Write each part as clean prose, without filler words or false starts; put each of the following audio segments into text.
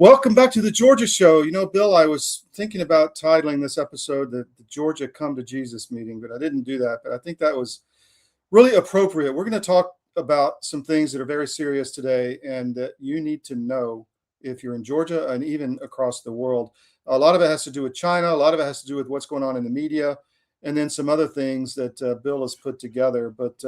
Welcome back to the Georgia Show. You know, Bill, I was thinking about titling this episode the Georgia Come to Jesus meeting, but I didn't do that. But I think that was really appropriate. We're going to talk about some things that are very serious today and that you need to know if you're in Georgia and even across the world. A lot of it has to do with China. A lot of it has to do with what's going on in the media, and then some other things that Bill has put together. But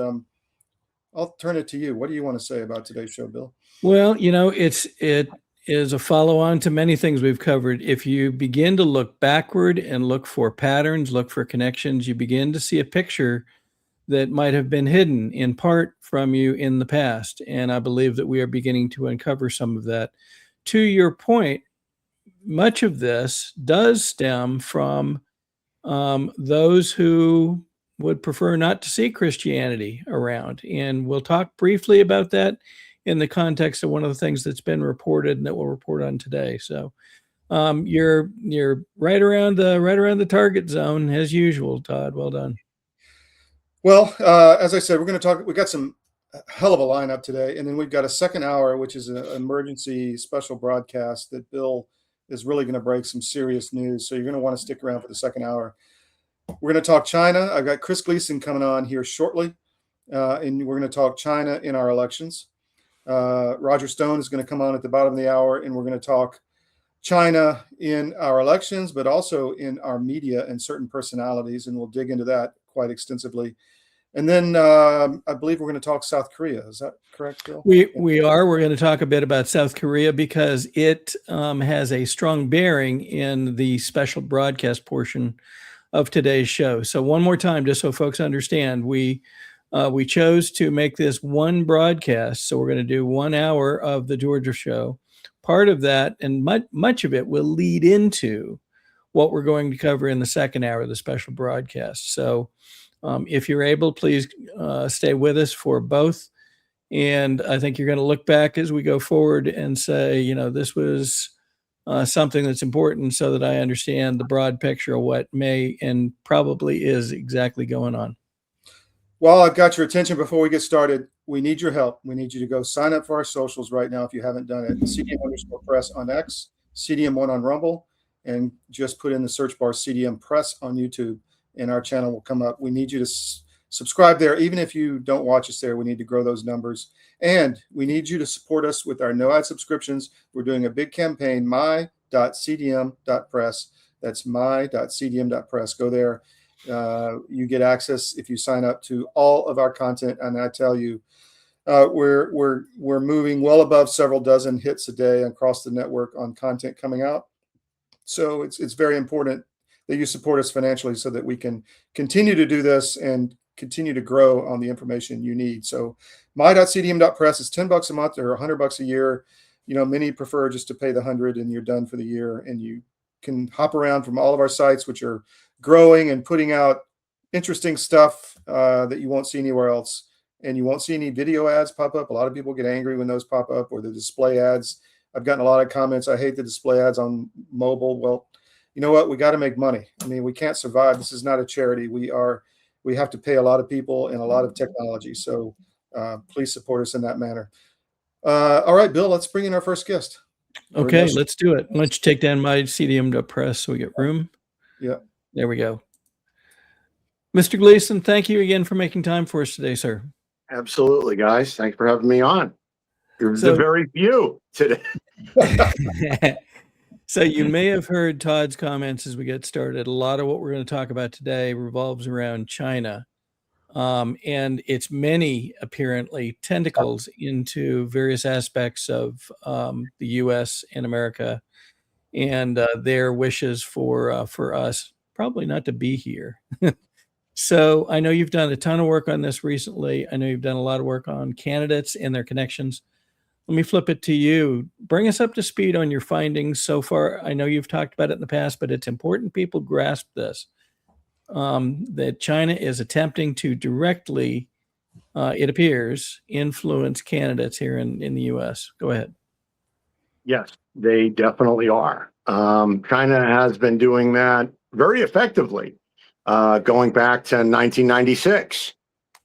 I'll turn it to you. What do you want to say about today's show, Bill? Well, it is a follow-on to many things we've covered. If you begin to look backward and look for patterns, look for connections, you begin to see a picture that might have been hidden in part from you in the past. And I believe that we are beginning to uncover some of that. To your point, much of this does stem from those who would prefer not to see Christianity around. And we'll talk briefly about that in the context of one of the things that's been reported and that we'll report on today. So you're right around the target zone as usual, Todd. Well done. Well, as I said, we're going to talk. We got some hell of a lineup today, and then we've got a second hour, which is an emergency special broadcast that Bill is really going to break some serious news. So you're going to want to stick around for the second hour. We're going to talk China. I've got Chris Gleason coming on here shortly, and we're going to talk China in our elections. Roger Stone is going to come on at the bottom of the hour, and we're going to talk China in our elections, but also in our media and certain personalities, and we'll dig into that quite extensively. And then I believe we're going to talk South Korea. Is that correct, Bill? We are. We're going to talk a bit about South Korea because it has a strong bearing in the special broadcast portion of today's show. So one more time, just so folks understand, we chose to make this one broadcast. So we're going to do 1 hour of the Georgia Show. Part of that, and much of it, will lead into what we're going to cover in the second hour of the special broadcast. So if you're able, please stay with us for both. And I think you're going to look back as we go forward and say, this was something that's important so that I understand the broad picture of what may and probably is exactly going on. Well, I've got your attention before we get started. We need your help. We need you to go sign up for our socials right now if you haven't done it. CDM_press on X, CDM1 on Rumble, and just put in the search bar CDM Press on YouTube, and our channel will come up. We need you to subscribe there. Even if you don't watch us there, we need to grow those numbers. And we need you to support us with our no-ad subscriptions. We're doing a big campaign, my.cdm.press. That's my.cdm.press. Go there. You get access if you sign up to all of our content, and I tell you, we're moving well above several dozen hits a day across the network on content coming out. So it's very important that you support us financially so that we can continue to do this and continue to grow on the information you need. So my.cdm.press is $10 a month or $100 a year. Many prefer just to pay the 100 and you're done for the year, and you can hop around from all of our sites, which are growing and putting out interesting stuff that you won't see anywhere else. And you won't see any video ads pop up. A lot of people get angry when those pop up, or the display ads. I've gotten a lot of comments. I hate the display ads on mobile. Well, you know what? We got to make money. I mean, we can't survive. This is not a charity. We have to pay a lot of people and a lot of technology. So please support us in that manner. All right, Bill, let's bring in our first guest. Okay, let's do it. Why don't you take down my CDM.press so we get room? Yeah. There we go. Mr. Gleason, thank you again for making time for us today, sir. Absolutely, guys. Thanks for having me on. You're the very few today. So you may have heard Todd's comments as we get started. A lot of what we're going to talk about today revolves around China and its many, apparently, tentacles into various aspects of the U.S. and America, and their wishes for us probably not to be here. So I know you've done a ton of work on this recently. I know you've done a lot of work on candidates and their connections. Let me flip it to you. Bring us up to speed on your findings so far. I know you've talked about it in the past, but it's important people grasp this, that China is attempting to directly, it appears, influence candidates here in the U.S. Go ahead. Yes, they definitely are. China has been doing that very effectively, going back to 1996.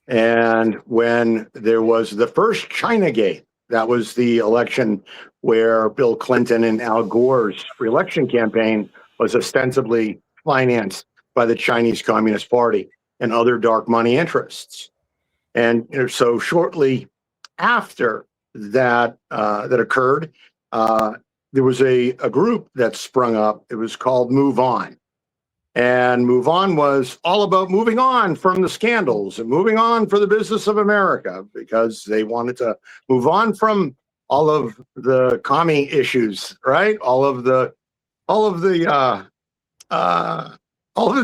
And when there was the first China Gate, that was the election where Bill Clinton and Al Gore's reelection campaign was ostensibly financed by the Chinese Communist Party and other dark money interests. And so shortly after that that occurred, there was a group that sprung up. It was called Move On. And Move On was all about moving on from the scandals and moving on for the business of America, because they wanted to move on from all of the commie issues, right? All of the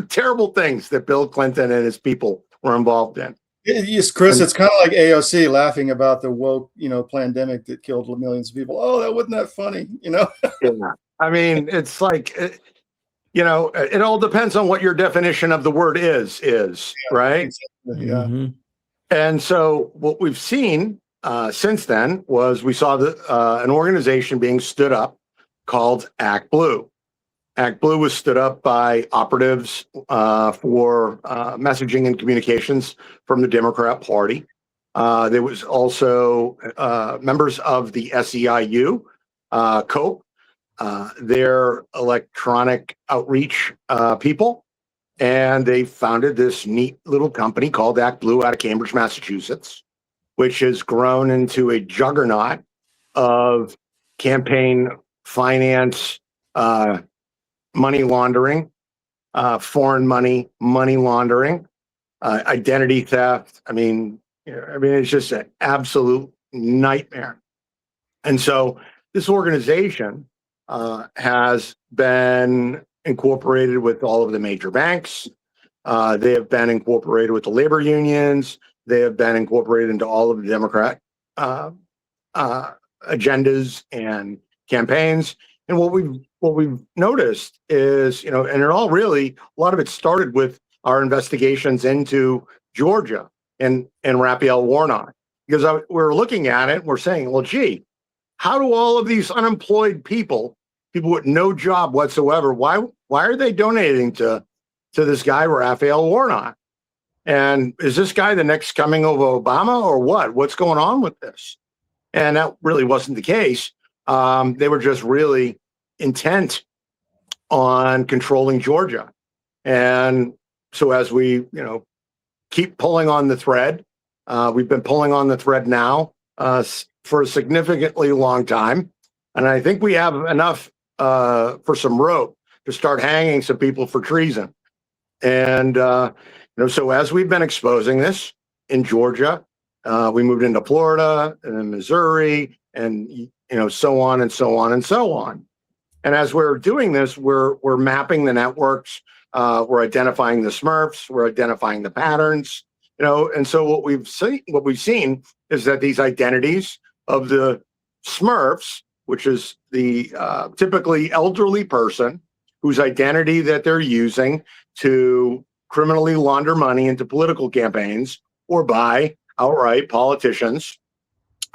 terrible things that Bill Clinton and his people were involved in. Yes, Chris, it's kind of like AOC laughing about the woke, pandemic that killed millions of people. Oh, that wasn't that funny, Yeah. I mean, it's like, it all depends on what your definition of the word is, right? Exactly, yeah. Mm-hmm. And so what we've seen since then was we saw an organization being stood up called Act Blue. Act Blue was stood up by operatives for messaging and communications from the Democrat Party. There was also members of the SEIU, COPE, their electronic outreach people, and they founded this neat little company called Act Blue out of Cambridge, Massachusetts, which has grown into a juggernaut of campaign finance, money laundering, foreign money laundering, identity theft. I mean, it's just an absolute nightmare. And so this organization has been incorporated with all of the major banks. They have been incorporated with the labor unions. They have been incorporated into all of the Democrat agendas and campaigns. And what we've noticed is, and it all really, a lot of it started with our investigations into Georgia and Raphael Warnock, because we're looking at it, we're saying, well, gee, how do all of these unemployed people with no job whatsoever, why are they donating to this guy, Raphael Warnock? And is this guy the next coming of Obama or what? What's going on with this? And that really wasn't the case. They were just really intent on controlling Georgia. And so as we, keep pulling on the thread, we've been pulling on the thread now for a significantly long time. And I think we have enough for some rope to start hanging some people for treason. And, so as we've been exposing this in Georgia, we moved into Florida and then Missouri and, so on and so on and so on. And as we're doing this, we're mapping the networks, we're identifying the Smurfs, we're identifying the patterns, and so what we've seen is that these identities of the Smurfs, which is the typically elderly person whose identity that they're using to criminally launder money into political campaigns or buy outright politicians.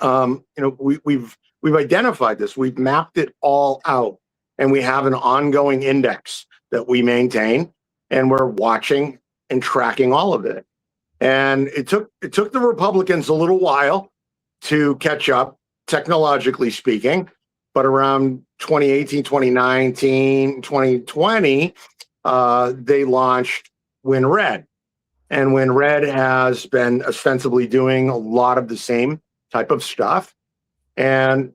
We've identified this, we've mapped it all out, and we have an ongoing index that we maintain, and we're watching and tracking all of it. And it took the Republicans a little while to catch up, technologically speaking, but around 2018, 2019, 2020, they launched WinRed. And WinRed has been ostensibly doing a lot of the same type of stuff. And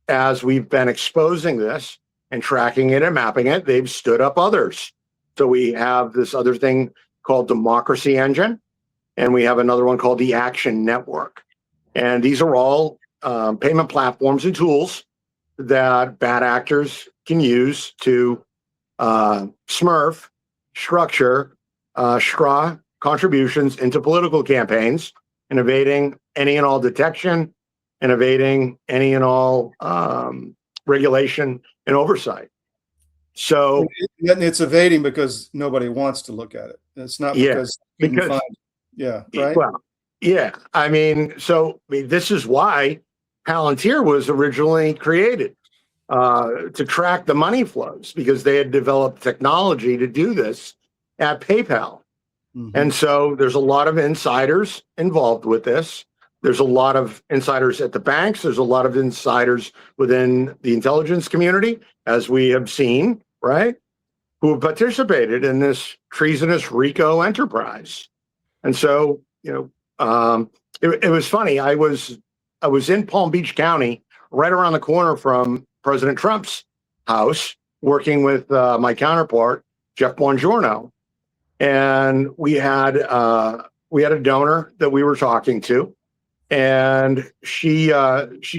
as we've been exposing this and tracking it and mapping it, they've stood up others. So we have this other thing called Democracy Engine, and we have another one called the Action Network. And these are all payment platforms and tools that bad actors can use to smurf, structure, straw contributions into political campaigns, and evading any and all detection, and evading any and all regulation and oversight. So it's evading because nobody wants to look at it. It's not because you can find it. Yeah, right. Well, yeah. This is why Palantir was originally created, to track the money flows, because they had developed technology to do this at PayPal. Mm-hmm. And so there's a lot of insiders involved with this, There's a lot of insiders at the banks. There's a lot of insiders within the intelligence community, as we have seen, right, who have participated in this treasonous RICO enterprise. And so, it was funny. I was in Palm Beach County, right around the corner from President Trump's house, working with my counterpart, Jeff Buongiorno, and we had a donor that we were talking to, and she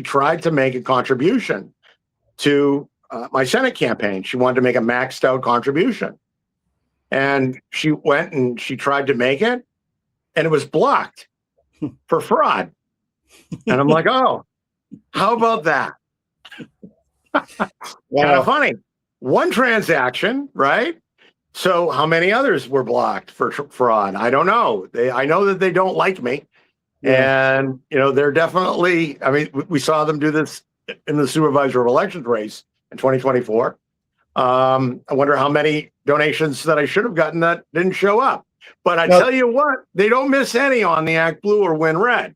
tried to make a contribution to my Senate campaign. She wanted to make a maxed out contribution, and she went and she tried to make it, and it was blocked for fraud. And I'm like, oh, how about that? Wow. Kind of funny. One transaction, right? So how many others were blocked for fraud? I don't know. I know that they don't like me. Yeah. And, they're definitely, I mean, we saw them do this in the supervisor of elections race in 2024. I wonder how many donations that I should have gotten that didn't show up. But I tell you what, they don't miss any on the Act Blue or Win Red.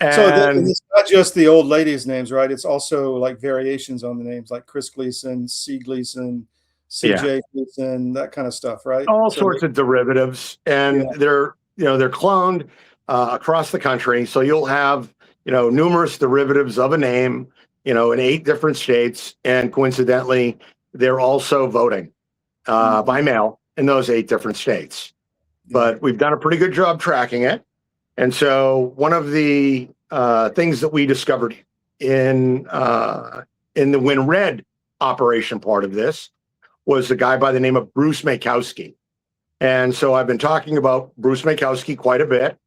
And it's not just the old ladies' names, right? It's also like variations on the names, like Chris Gleason, C. Gleason, CJ Gleason, that kind of stuff, right? All sorts of derivatives, and they're cloned across the country. So you'll have numerous derivatives of a name, in 8 different states, and coincidentally, they're also voting by mail in those 8 different states. But we've done a pretty good job tracking it. And so one of the things that we discovered in the Win Red operation part of this was a guy by the name of Bruce Makowski. And so I've been talking about Bruce Makowski quite a bit.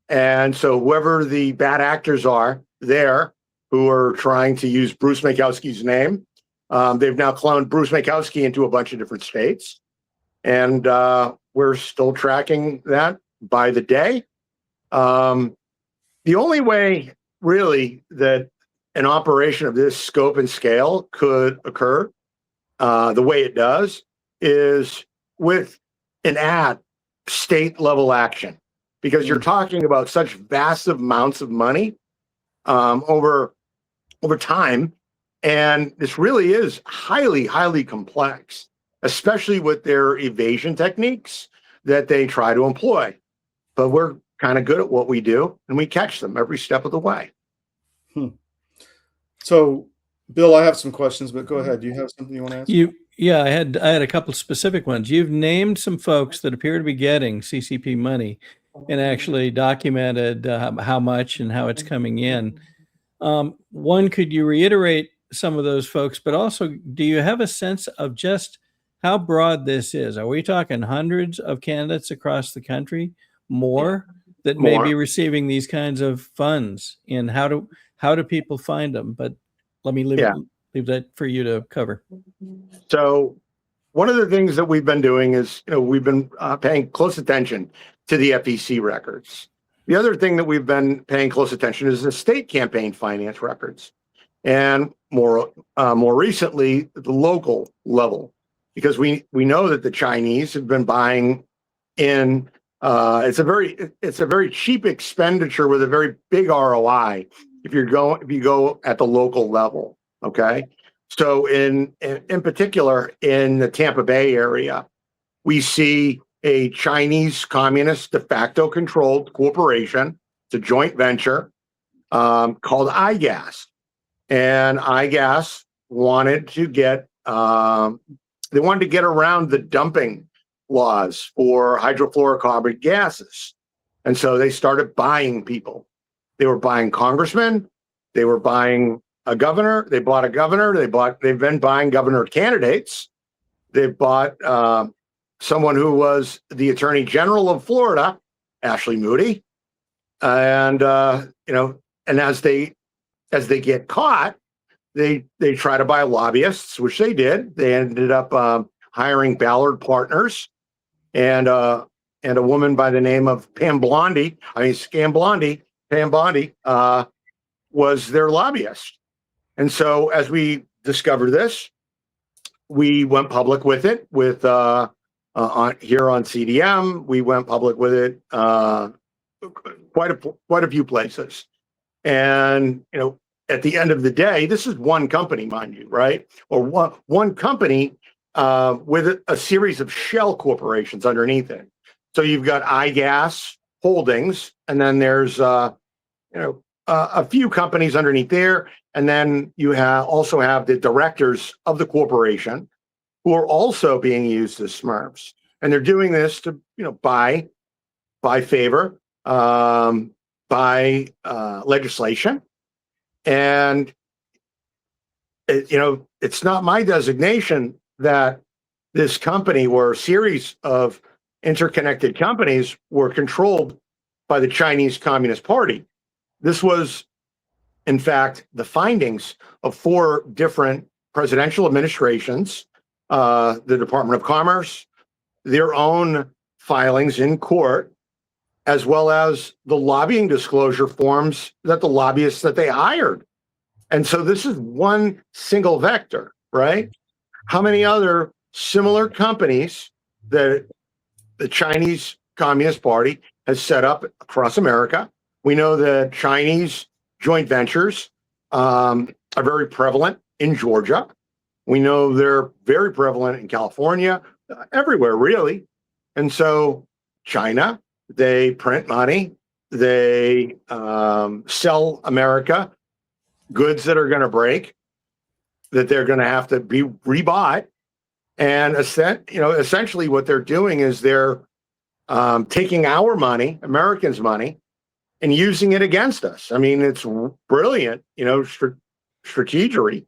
And so whoever the bad actors are there who are trying to use Bruce Makowski's name, they've now cloned Bruce Makowski into a bunch of different states. And we're still tracking that by the day. The only way really that an operation of this scope and scale could occur the way it does is with an state level action, because you're talking about such vast amounts of money over time. And this really is highly, highly complex, especially with their evasion techniques that they try to employ. But we're kind of good at what we do, and we catch them every step of the way. So, Bill, I have some questions, but go ahead. Do you have something you want to ask? I had a couple specific ones. You've named some folks that appear to be getting CCP money and actually documented how much and how it's coming in. One, could you reiterate some of those folks, but also, do you have a sense of just how broad this is? Are we talking hundreds of candidates across the country, more, that may be receiving these kinds of funds, and how do people find them? But let me leave that for you to cover. So one of the things that we've been doing is, we've been paying close attention to the FEC records. The other thing that we've been paying close attention is the state campaign finance records, and more recently, the local level, because we know that the Chinese have been buying in. It's a very cheap expenditure with a very big ROI if you go at the local level. Okay, so in particular in the Tampa Bay area, we see a Chinese communist de facto controlled corporation. It's a joint venture called iGas, and iGas wanted to get around the dumping laws for hydrofluorocarbon gases. And so they started buying people. They were buying congressmen. They were buying a governor. They bought a governor. They've been buying governor candidates. They bought someone who was the attorney general of Florida, Ashley Moody. And, and as they get caught, they try to buy lobbyists, which they did. They ended up hiring Ballard Partners, and a woman by the name of Pam Bondi was their lobbyist. And so as we discovered this, we went public with it here on CDM. We went public with it quite a few places. And, at the end of the day, this is one company, mind you, right? Or one company with a series of shell corporations underneath it. So you've got iGas Holdings, and then there's a few companies underneath there, and then you also have the directors of the corporation who are also being used as Smurfs, and they're doing this to buy favor, by legislation. And it's not my designation that this company or a series of interconnected companies were controlled by the Chinese Communist Party. This was, in fact, the findings of 4 different presidential administrations, the Department of Commerce, their own filings in court, as well as the lobbying disclosure forms that the lobbyists that they hired. And so this is one single vector, right? How many other similar companies that the Chinese Communist Party has set up across America? We know that Chinese joint ventures are very prevalent in Georgia. We know they're very prevalent in California, everywhere, really. And so China, they print money, they sell America goods that are going to break, that they're going to have to be rebought. And essentially what they're doing is they're taking our money, Americans' money, and using it against us. I mean, it's brilliant, strategery,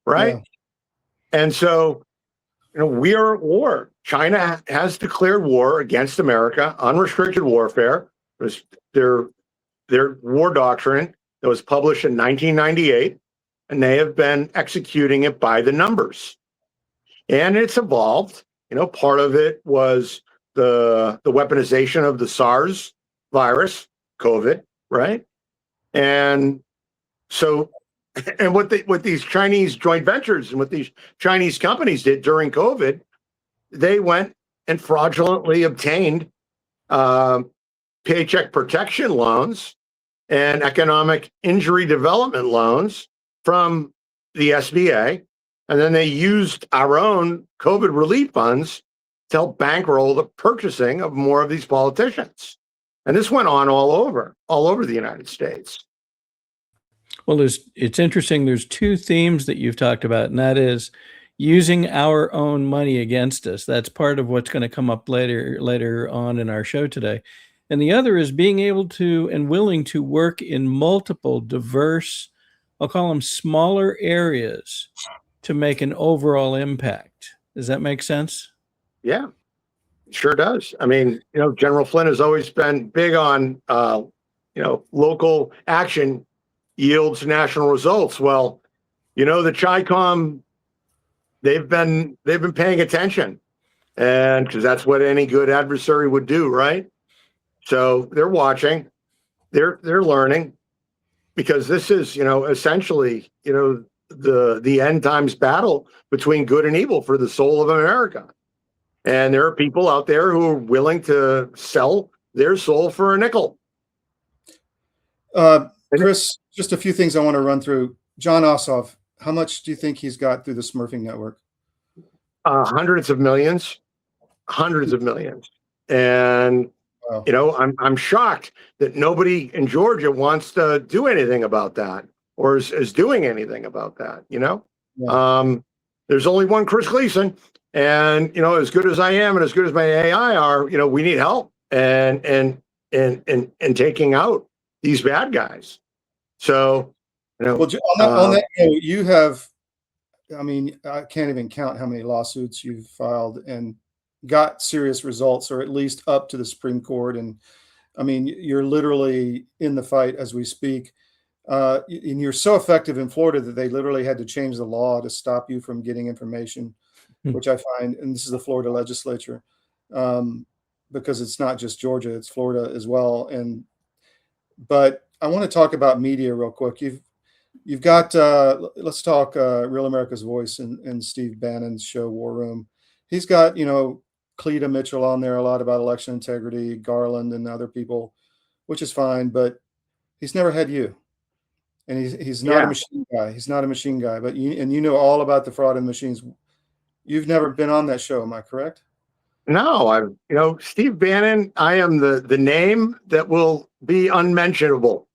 right? Yeah. And so, we are at war. China has declared war against America, unrestricted warfare. It was their war doctrine that was published in 1998, and they have been executing it by the numbers. And it's evolved. Part of it was the weaponization of the SARS virus, COVID, right? And so, and what these Chinese joint ventures and what these Chinese companies did during COVID, they went and fraudulently obtained paycheck protection loans and economic injury development loans from the SBA. And then they used our own COVID relief funds to help bankroll the purchasing of more of these politicians. And this went on all over the United States. Well, it's interesting. There's 2 themes that you've talked about, and that is using our own money against us. That's part of what's going to come up later on in our show today. And the other is being able to and willing to work in multiple diverse, I'll call them smaller areas, to make an overall impact. Does that make sense? Yeah, it sure does. I mean, General Flynn has always been big on, local action yields national results. Well, the CHYCOM, they've been paying attention, and because that's what any good adversary would do, right? So they're watching, they're learning, because this is, essentially, the end times battle between good and evil for the soul of America. And there are people out there who are willing to sell their soul for a nickel. Chris, just a few things I want to run through. John Ossoff, how much do you think he's got through the Smurfing network? Hundreds of millions. And, wow. I'm shocked that nobody in Georgia wants to do anything about that, or is doing anything about that, Yeah. There's only one Chris Gleason, and, as good as I am and as good as my AI are, we need help and taking out these bad guys. So, well, on that note, you have, I mean, I can't even count how many lawsuits you've filed and got serious results, or at least up to the Supreme Court. And I mean, you're literally in the fight as we speak. And you're so effective in Florida that they literally had to change the law to stop you from getting information, which I find, and this is the Florida legislature, because it's not just Georgia, it's Florida as well. But I want to talk about media real quick. You've got, let's talk Real America's Voice and Steve Bannon's show War Room. He's got, Cleta Mitchell on there a lot about election integrity, Garland and other people, which is fine, but he's never had you. And he's not a Yeah. machine guy. He's not a machine guy, but you know all about the fraud in machines. You've never been on that show, am I correct? No, Steve Bannon, I am the name that will be unmentionable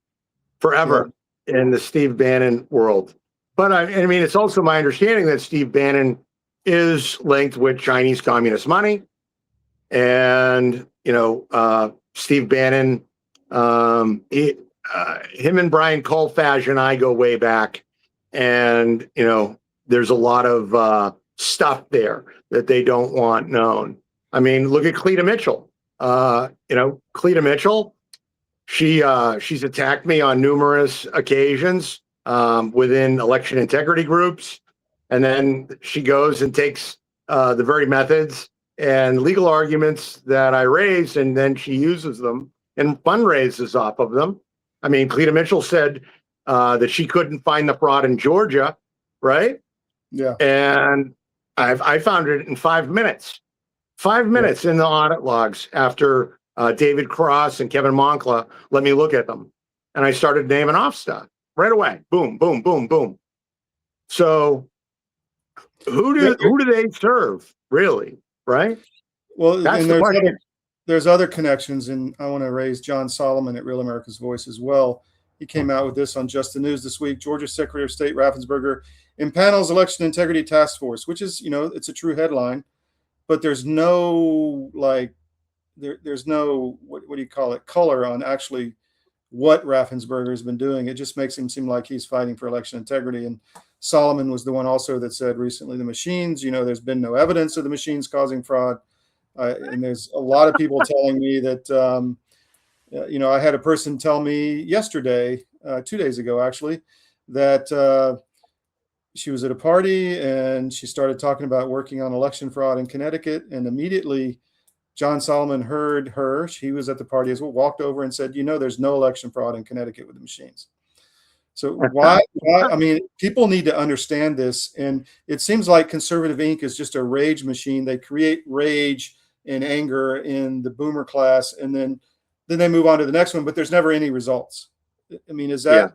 forever in the Steve Bannon world. But I mean, it's also my understanding that Steve Bannon is linked with Chinese communist money. And, Steve Bannon, him and Brian Colfash and I go way back. And, there's a lot of stuff there that they don't want known. I mean, look at Cleta Mitchell. Cleta Mitchell, she's attacked me on numerous occasions within election integrity groups. And then she goes and takes the very methods and legal arguments that I raised, and then she uses them and fundraises off of them. I mean, Cleta Mitchell said that she couldn't find the fraud in Georgia, right? Yeah. And I found it in 5 minutes. 5 minutes in the audit logs after David Cross and Kevin Moncla let me look at them. And I started naming off stuff right away. Boom, boom, boom, boom. So who do they serve, really? Right? Well, that's and the question. There's other connections, and I want to raise John Solomon at Real America's Voice as well. He came out with this on Just the News this week. Georgia Secretary of State Raffensperger impanels election integrity task force, which is, it's a true headline, but there's no there's no what do you call it, color on actually what Raffensperger has been doing. It just makes him seem like he's fighting for election integrity. And Solomon was the one also that said recently the machines, there's been no evidence of the machines causing fraud. And there's a lot of people telling me that, I had a person tell me yesterday, 2 days ago, actually, that she was at a party and she started talking about working on election fraud in Connecticut. And immediately John Solomon heard her. She was at the party as well, walked over and said, there's no election fraud in Connecticut with the machines. So why? I mean, people need to understand this. And it seems like Conservative Inc. is just a rage machine. They create rage and anger in the boomer class, and then they move on to the next one, but there's never any results. I mean, do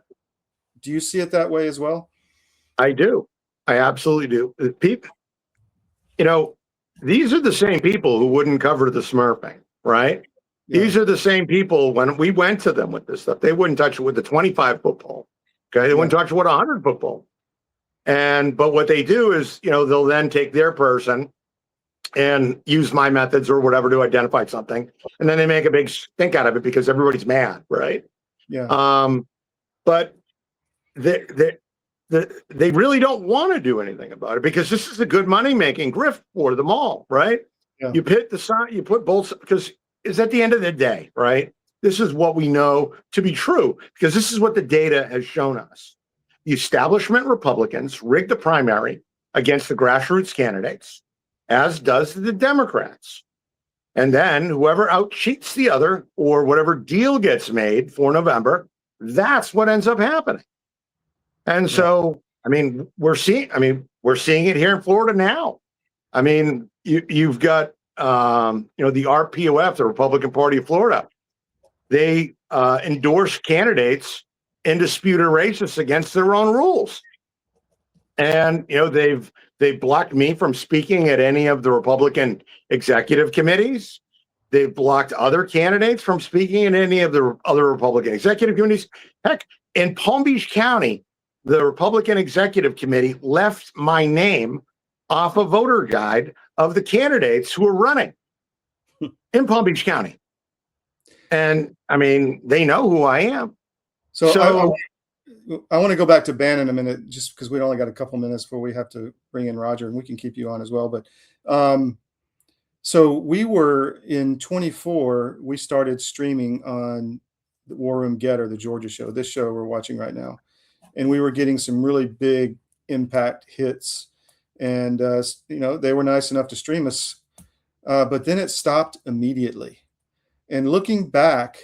you see it that way as well? I do. I absolutely do. People, these are the same people who wouldn't cover the smurfing, right? Yeah. These are the same people, when we went to them with this stuff, they wouldn't touch it with the 25-foot pole. Okay. They wouldn't touch it with a 100-foot pole. But what they do is, they'll then take their person and use my methods or whatever to identify something. And then they make a big stink out of it because everybody's mad. Right. Yeah. But they really don't want to do anything about it because this is a good money-making grift for them all. Right. Yeah. You put both, because it's at the end of the day, right? This is what we know to be true, because this is what the data has shown us. The establishment Republicans rigged the primary against the grassroots candidates, as does the Democrats. And then whoever out-cheats the other, or whatever deal gets made for November, that's what ends up happening. And so, we're seeing it here in Florida now. You've got, the RPOF, the Republican Party of Florida. They endorse candidates indisputed racists against their own rules. And, they've blocked me from speaking at any of the Republican executive committees. They've blocked other candidates from speaking in any of the other Republican executive committees. Heck, in Palm Beach County, the Republican Executive Committee left my name off a voter guide of the candidates who are running in Palm Beach County. And they know who I am. So I want to go back to Bannon a minute, just because we only got a couple minutes before we have to bring in Roger, and we can keep you on as well. But so we were in 24, we started streaming on the War Room Gettr, the Georgia show, this show we're watching right now. And we were getting some really big impact hits. And, they were nice enough to stream us. But then it stopped immediately. And looking back,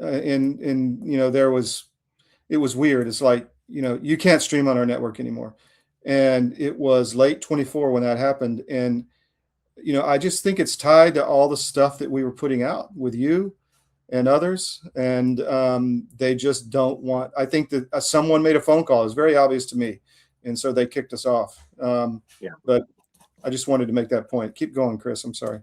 it was weird. It's like, you can't stream on our network anymore. And it was late 24 when that happened. And I just think it's tied to all the stuff that we were putting out with you and others, and they just don't want. I think that someone made a phone call. It's very obvious to me, and so they kicked us off. Yeah. But I just wanted to make that point. Keep going, Chris. I'm sorry.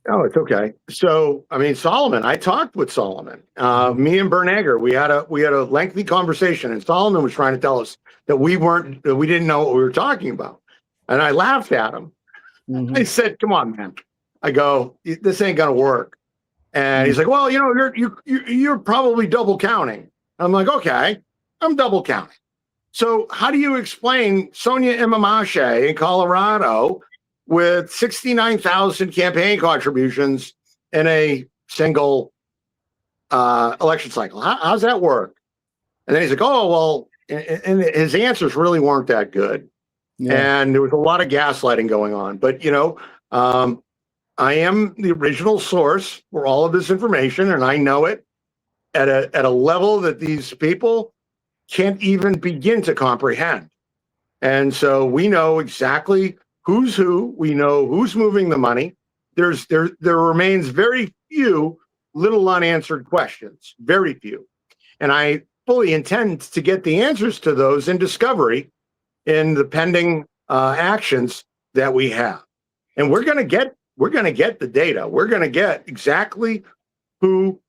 Oh, it's okay. So, I mean, Solomon, I talked with Solomon. Me and Bernager, we had a lengthy conversation, and Solomon was trying to tell us that we didn't know what we were talking about, and I laughed at him. Mhm. I said, "Come on, man." I go, "This ain't gonna work." And he's like, "Well, you're probably double counting." I'm like, "Okay, I'm double counting." So how do you explain Sonia Imamache in Colorado with 69,000 campaign contributions in a single election cycle? How's that work? And then he's like, "Oh, well," and his answers really weren't that good. Yeah. And there was a lot of gaslighting going on. But, I am the original source for all of this information, and I know it at a level that these people can't even begin to comprehend. And so we know exactly who's who. We know who's moving the money. There remains very few little unanswered questions, very few. And I fully intend to get the answers to those in discovery in the pending actions that we have. And we're going to get the data. We're going to get exactly who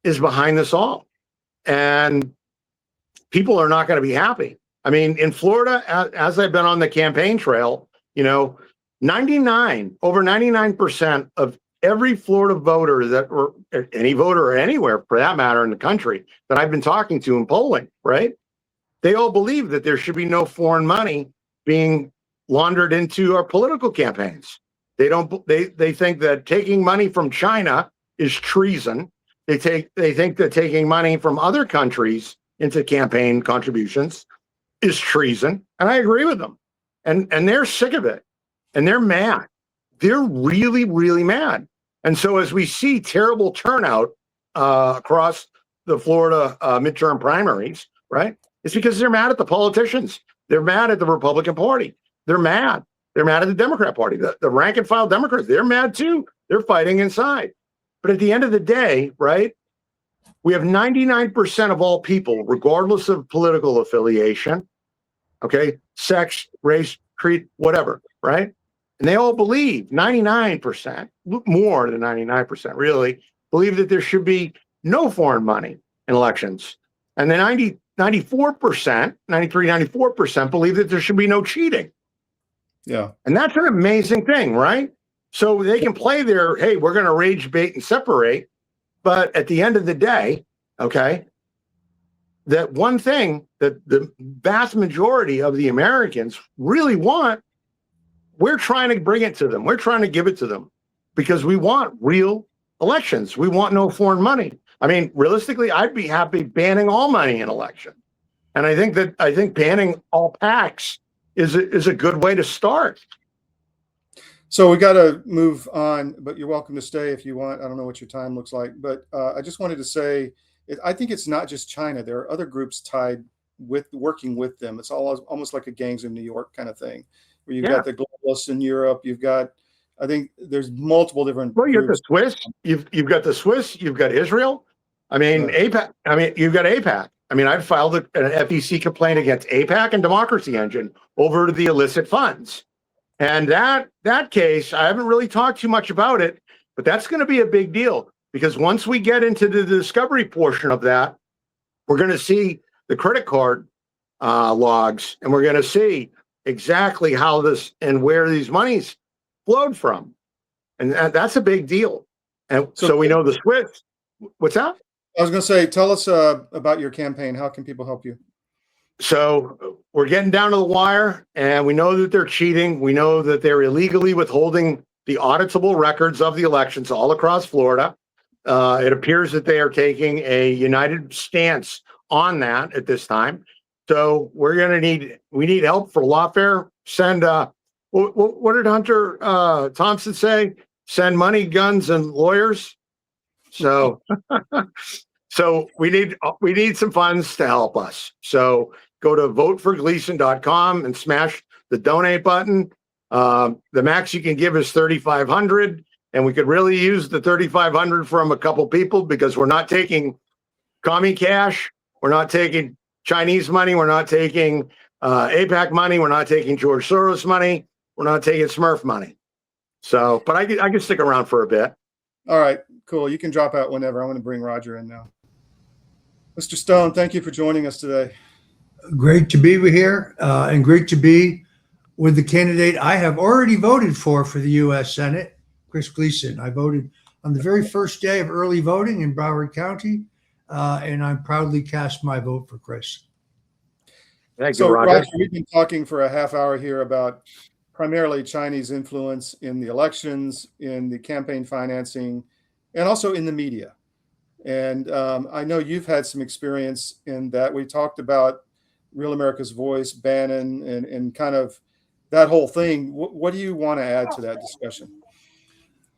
is behind this all. And people are not going to be happy. I mean, in Florida, as I've been on the campaign trail, over 99% of every Florida voter or any voter anywhere for that matter in the country that I've been talking to in polling, right? They all believe that there should be no foreign money being laundered into our political campaigns. They think that taking money from China is treason. They think that taking money from other countries into campaign contributions is treason. And I agree with them. And they're sick of it. And they're mad. They're really, really mad. And so as we see terrible turnout across the Florida midterm primaries, right? It's because they're mad at the politicians. They're mad at the Republican Party. They're mad. They're mad at the Democrat Party. The rank and file Democrats, they're mad too. They're fighting inside. But at the end of the day, right, we have 99% of all people, regardless of political affiliation, okay, sex, race, creed, whatever, right? And they all believe, 99%, more than 99% really, believe that there should be no foreign money in elections. And the 94%, 93, 94% believe that there should be no cheating. Yeah. And that's an amazing thing, right? So they can play their, hey, we're going to rage, bait, and separate. But at the end of the day, okay, that one thing that the vast majority of the Americans really want, we're trying to bring it to them. We're trying to give it to them because we want real elections. We want no foreign money. I mean, realistically, I'd be happy banning all money in election. And I think banning all PACs is a good way to start. So we got to move on, but you're welcome to stay if you want. I don't know what your time looks like, but I just wanted to say, I think it's not just China. There are other groups tied with working with them. It's almost like a gangs of New York kind of thing, where you've got the globalists in Europe. You've got, I think there's multiple different. Well, you've got the Swiss. You've got the Swiss. You've got Israel. I mean, APAC. I mean, you've got APAC. I mean, I've filed an FEC complaint against APAC and Democracy Engine over the illicit funds. And that case, I haven't really talked too much about it, but that's going to be a big deal because once we get into the discovery portion of that, we're going to see the credit card logs, and we're going to see exactly how this and where these monies flowed from. And that's a big deal. And so we know the Swiss. What's that? I was going to say, tell us about your campaign. How can people help you? So we're getting down to the wire, and we know that they're cheating. We know that they're illegally withholding the auditable records of the elections all across Florida. It appears that they are taking a united stance on that at this time. So we need help for lawfare. Send, what did Hunter Thompson say? Send money, guns, and lawyers. So, so we need some funds to help us. So go to voteforgleason.com and smash the donate button. The max you can give is 3,500, and we could really use the 3,500 from a couple people because we're not taking commie cash, we're not taking Chinese money, we're not taking APAC money, we're not taking George Soros money, we're not taking Smurf money. So, but I can stick around for a bit. All right, cool. You can drop out whenever. I'm going to bring Roger in now. Mr. Stone, thank you for joining us today. Great to be here, and great to be with the candidate I have already voted for the U.S. Senate, Chris Gleason. I voted on the very first day of early voting in Broward County, and I proudly cast my vote for Chris. Thank So, you, Roger. we've been talking for a half hour here about primarily Chinese influence in the elections, in the campaign financing, and also in the media. And I know you've had some experience in that. We talked about Real America's Voice, Bannon, and kind of that whole thing. What do you want to add to that discussion?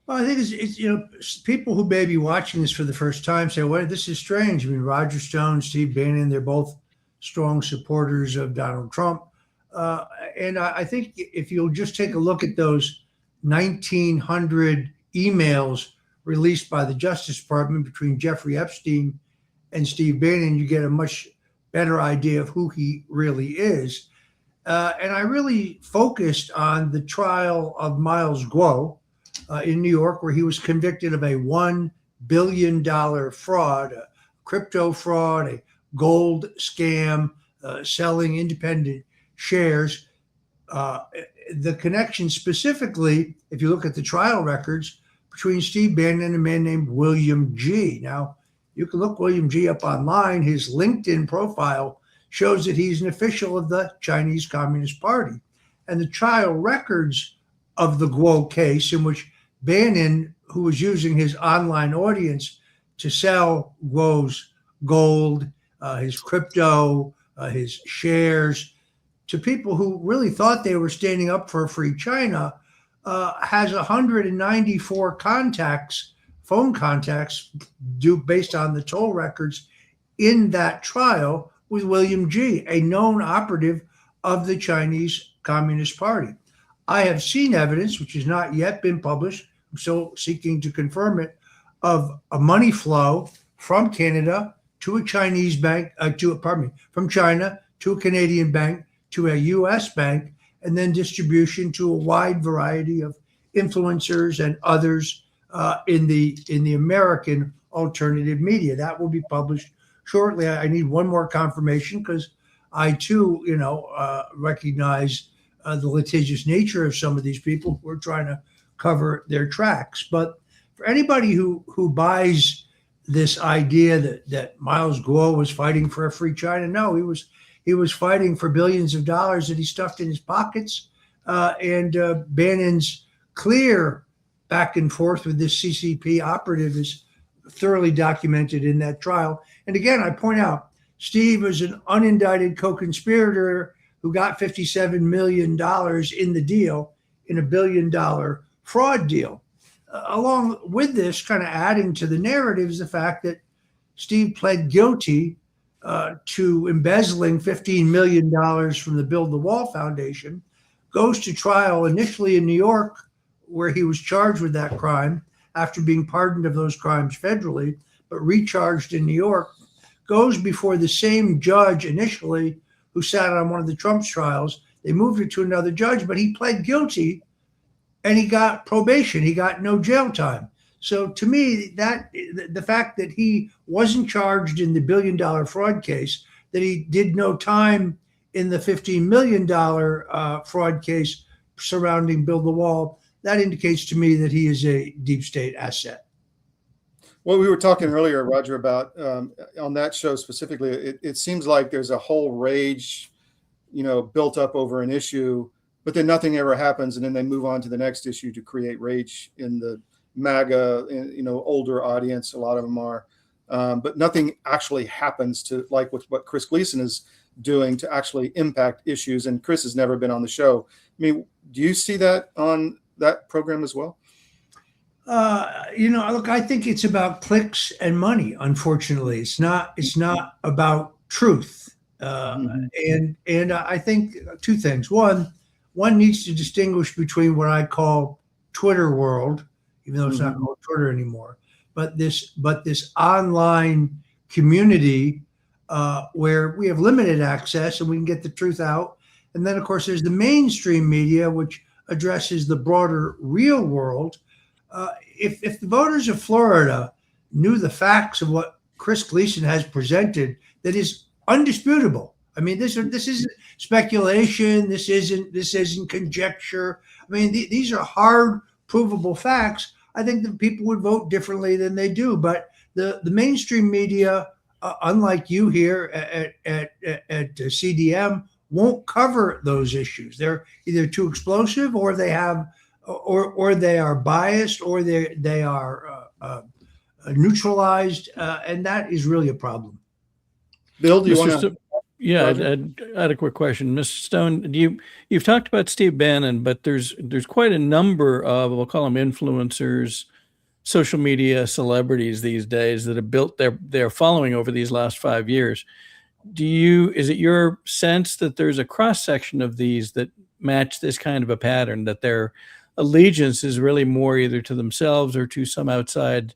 Well, I think it's people who may be watching this for the first time say, well, this is strange. I mean, Roger Stone, Steve Bannon, they're both strong supporters of Donald Trump. And I think if you'll just take a look at those 1,900 emails released by the Justice Department between Jeffrey Epstein and Steve Bannon, you get a much better idea of who he really is. And I really focused on the trial of Miles Guo in New York, where he was convicted of a $1 billion fraud, a crypto fraud, a gold scam, selling independent shares. The connection specifically, if you look at the trial records, between Steve Bannon and a man named William G. Now, you can look William G up online. His LinkedIn profile shows that he's an official of the Chinese Communist Party. And the trial records of the Guo case, in which Bannon, who was using his online audience to sell Guo's gold, his crypto, his shares, to people who really thought they were standing up for a free China, has 194 contacts, phone contacts, based on the toll records in that trial with William G., a known operative of the Chinese Communist Party. I have seen evidence, which has not yet been published, I'm still seeking to confirm it, of a money flow from Canada to a Chinese bank, from China to a Canadian bank, to a U.S. bank, and then distribution to a wide variety of influencers and others in the American alternative media. That will be published shortly. I need one more confirmation because I too, recognize the litigious nature of some of these people who are trying to cover their tracks. But for anybody who buys this idea that Miles Guo was fighting for a free China, no, he was fighting for billions of dollars that he stuffed in his pockets. And Bannon's clear back and forth with this CCP operative is thoroughly documented in that trial. And again, I point out, Steve was an unindicted co-conspirator who got $57 million in the deal, in $1 billion fraud deal. Along with this, kind of adding to the narrative, is the fact that Steve pled guilty to embezzling $15 million from the Build the Wall Foundation, goes to trial initially in New York, where he was charged with that crime after being pardoned of those crimes federally, but recharged in New York, goes before the same judge initially who sat on one of the Trump's trials. They moved it to another judge, but he pled guilty and he got probation. He got no jail time. So to me, that the fact that he wasn't charged in the $1 billion fraud case, that he did no time in the $15 million fraud case surrounding Build the Wall, that indicates to me that he is a deep state asset. Well, we were talking earlier, Roger, about on that show specifically, it seems like there's a whole rage, built up over an issue, but then nothing ever happens. And then they move on to the next issue to create rage in the MAGA, older audience. A lot of them are, but nothing actually happens to, like with what Chris Gleason is doing, to actually impact issues. And Chris has never been on the show. I mean, do you see that on that program as well? Look, I think it's about clicks and money. Unfortunately, it's not about truth. And I think two things. One, one needs to distinguish between what I call Twitter world, even though it's not called Twitter anymore, but this online community where we have limited access and we can get the truth out. And then, of course, there's the mainstream media, which addresses the broader real world. If the voters of Florida knew the facts of what Chris Gleason has presented, that is undisputable. I mean, this isn't speculation. This isn't conjecture. I mean, these are hard, provable facts. I think that people would vote differently than they do. But the mainstream media, unlike you here at CDM, won't cover those issues. They're either too explosive, or they have, or they are biased, or they are neutralized, and that is really a problem. Bill, do you want to? Yeah, I had a quick question, Mr. Stone. You've talked about Steve Bannon, but there's quite a number of, we'll call them influencers, social media celebrities these days that have built their following over these last 5 years. Is it your sense that there's a cross section of these that match this kind of a pattern, that their allegiance is really more either to themselves or to some outside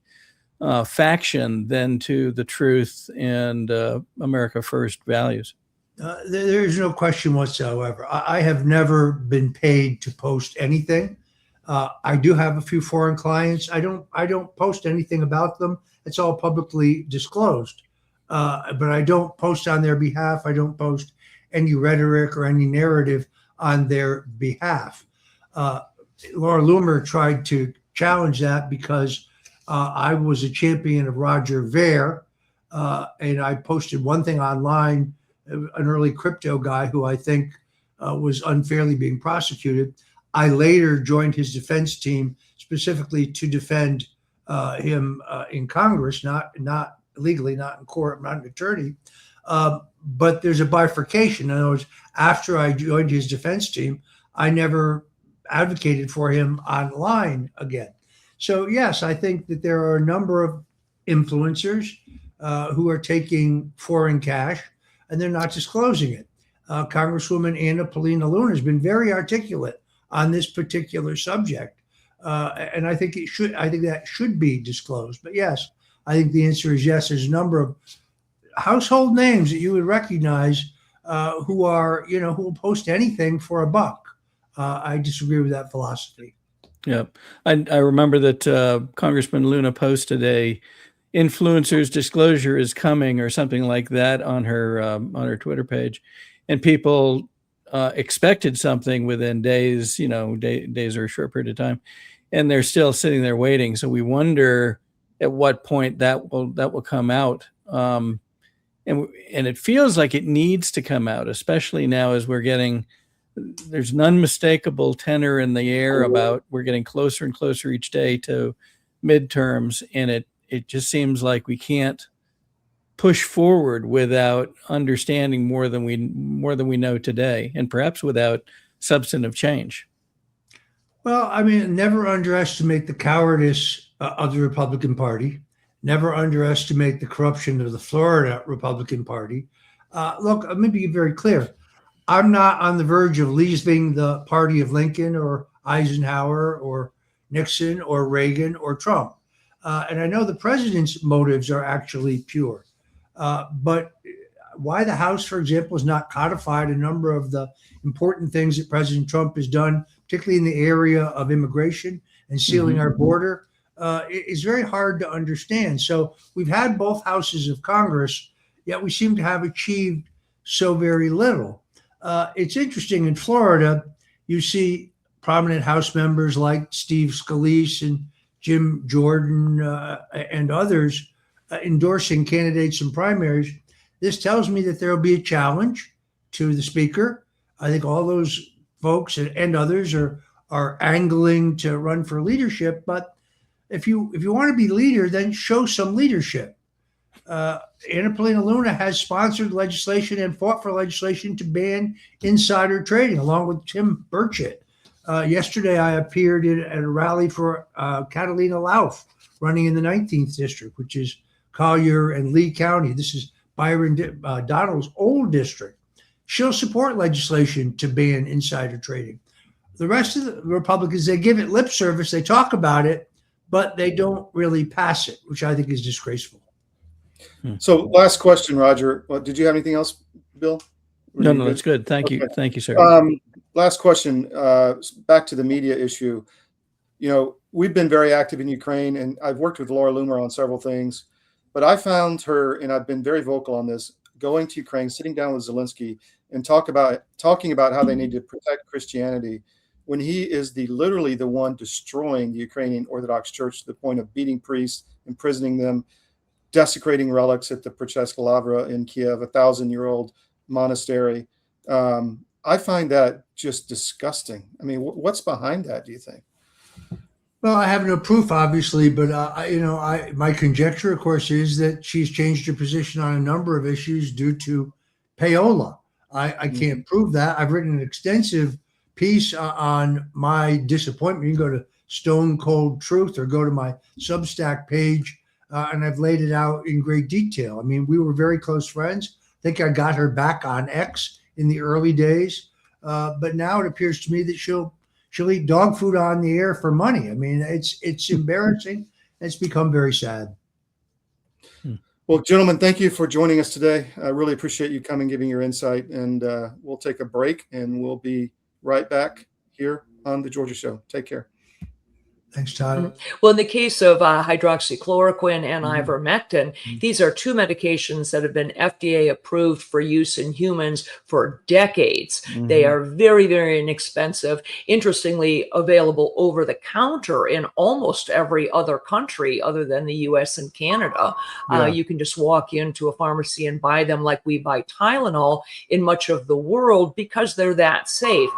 faction than to the truth and America First values? There is no question whatsoever. I have never been paid to post anything. I do have a few foreign clients. I don't post anything about them. It's all publicly disclosed. But I don't post on their behalf. I don't post any rhetoric or any narrative on their behalf. Laura Loomer tried to challenge that because I was a champion of Roger Ver, and I posted one thing online, an early crypto guy who I think was unfairly being prosecuted. I later joined his defense team specifically to defend him in Congress, not legally, not in court. I'm not an attorney. But there's a bifurcation. In other words, after I joined his defense team, I never advocated for him online again. So yes, I think that there are a number of influencers who are taking foreign cash and they're not disclosing it. Congresswoman Anna Paulina Luna has been very articulate on this particular subject, and I think that should be disclosed. But yes, I think the answer is yes. There's a number of household names that you would recognize who will post anything for a buck. I disagree with that philosophy. Yeah, I remember that Congressman Luna posted a influencer's disclosure is coming or something like that on her Twitter page, and people expected something within days, days or a short period of time, and they're still sitting there waiting. So we wonder at what point that will come out, and it feels like it needs to come out, especially now as there's an unmistakable tenor in the air about we're getting closer and closer each day to midterms, and it just seems like we can't push forward without understanding more than we know today, and perhaps without substantive change. Well, I mean, never underestimate the cowardice of the Republican Party. Never underestimate the corruption of the Florida Republican Party. Look, let me be very clear. I'm not on the verge of leaving the party of Lincoln or Eisenhower or Nixon or Reagan or Trump. And I know the president's motives are actually pure. But why the House, for example, has not codified a number of the important things that President Trump has done, particularly in the area of immigration and sealing our border, is very hard to understand. So we've had both houses of Congress, yet we seem to have achieved so very little. It's interesting, in Florida, you see prominent House members like Steve Scalise and Jim Jordan and others endorsing candidates in primaries. This tells me that there will be a challenge to the speaker. I think all those folks and others are angling to run for leadership. But if you want to be leader, then show some leadership. Anna Paulina Luna has sponsored legislation and fought for legislation to ban insider trading, along with Tim Burchett. Yesterday, I appeared at a rally for Catalina Lauf, running in the 19th district, which is Collier and Lee County. This is Byron Donald's old district. She'll support legislation to ban insider trading. The rest of the Republicans, they give it lip service, they talk about it, but they don't really pass it, which I think is disgraceful. So last question, Roger. Well, did you have anything else, Bill? No, that's good. Thank you. Okay. Thank you, sir. Last question, back to the media issue. We've been very active in Ukraine, and I've worked with Laura Loomer on several things, but I found her, and I've been very vocal on this, going to Ukraine, sitting down with Zelensky and talking about how they need to protect Christianity when he is literally the one destroying the Ukrainian Orthodox Church to the point of beating priests, imprisoning them, desecrating relics at the Precheska Lavra in Kiev, 1,000-year-old monastery. I find that just disgusting. I mean, what's behind that, do you think? Well, I have no proof, obviously, but my conjecture, of course, is that she's changed her position on a number of issues due to payola. I can't prove that. I've written an extensive piece on my disappointment. You can go to Stone Cold Truth or go to my Substack page, and I've laid it out in great detail. I mean, we were very close friends. I think I got her back on X in the early days, but now it appears to me that she'll eat dog food on the air for money. I mean, it's embarrassing. It's become very sad. Well, gentlemen, thank you for joining us today. I really appreciate you coming, giving your insight, and we'll take a break, and we'll be right back here on The Georgia Show. Take care. Thanks, Todd. Well, in the case of hydroxychloroquine and ivermectin, these are two medications that have been FDA approved for use in humans for decades. They are very, very inexpensive. Interestingly, available over the counter in almost every other country other than the US and Canada. You can just walk into a pharmacy and buy them like we buy Tylenol in much of the world because they're that safe.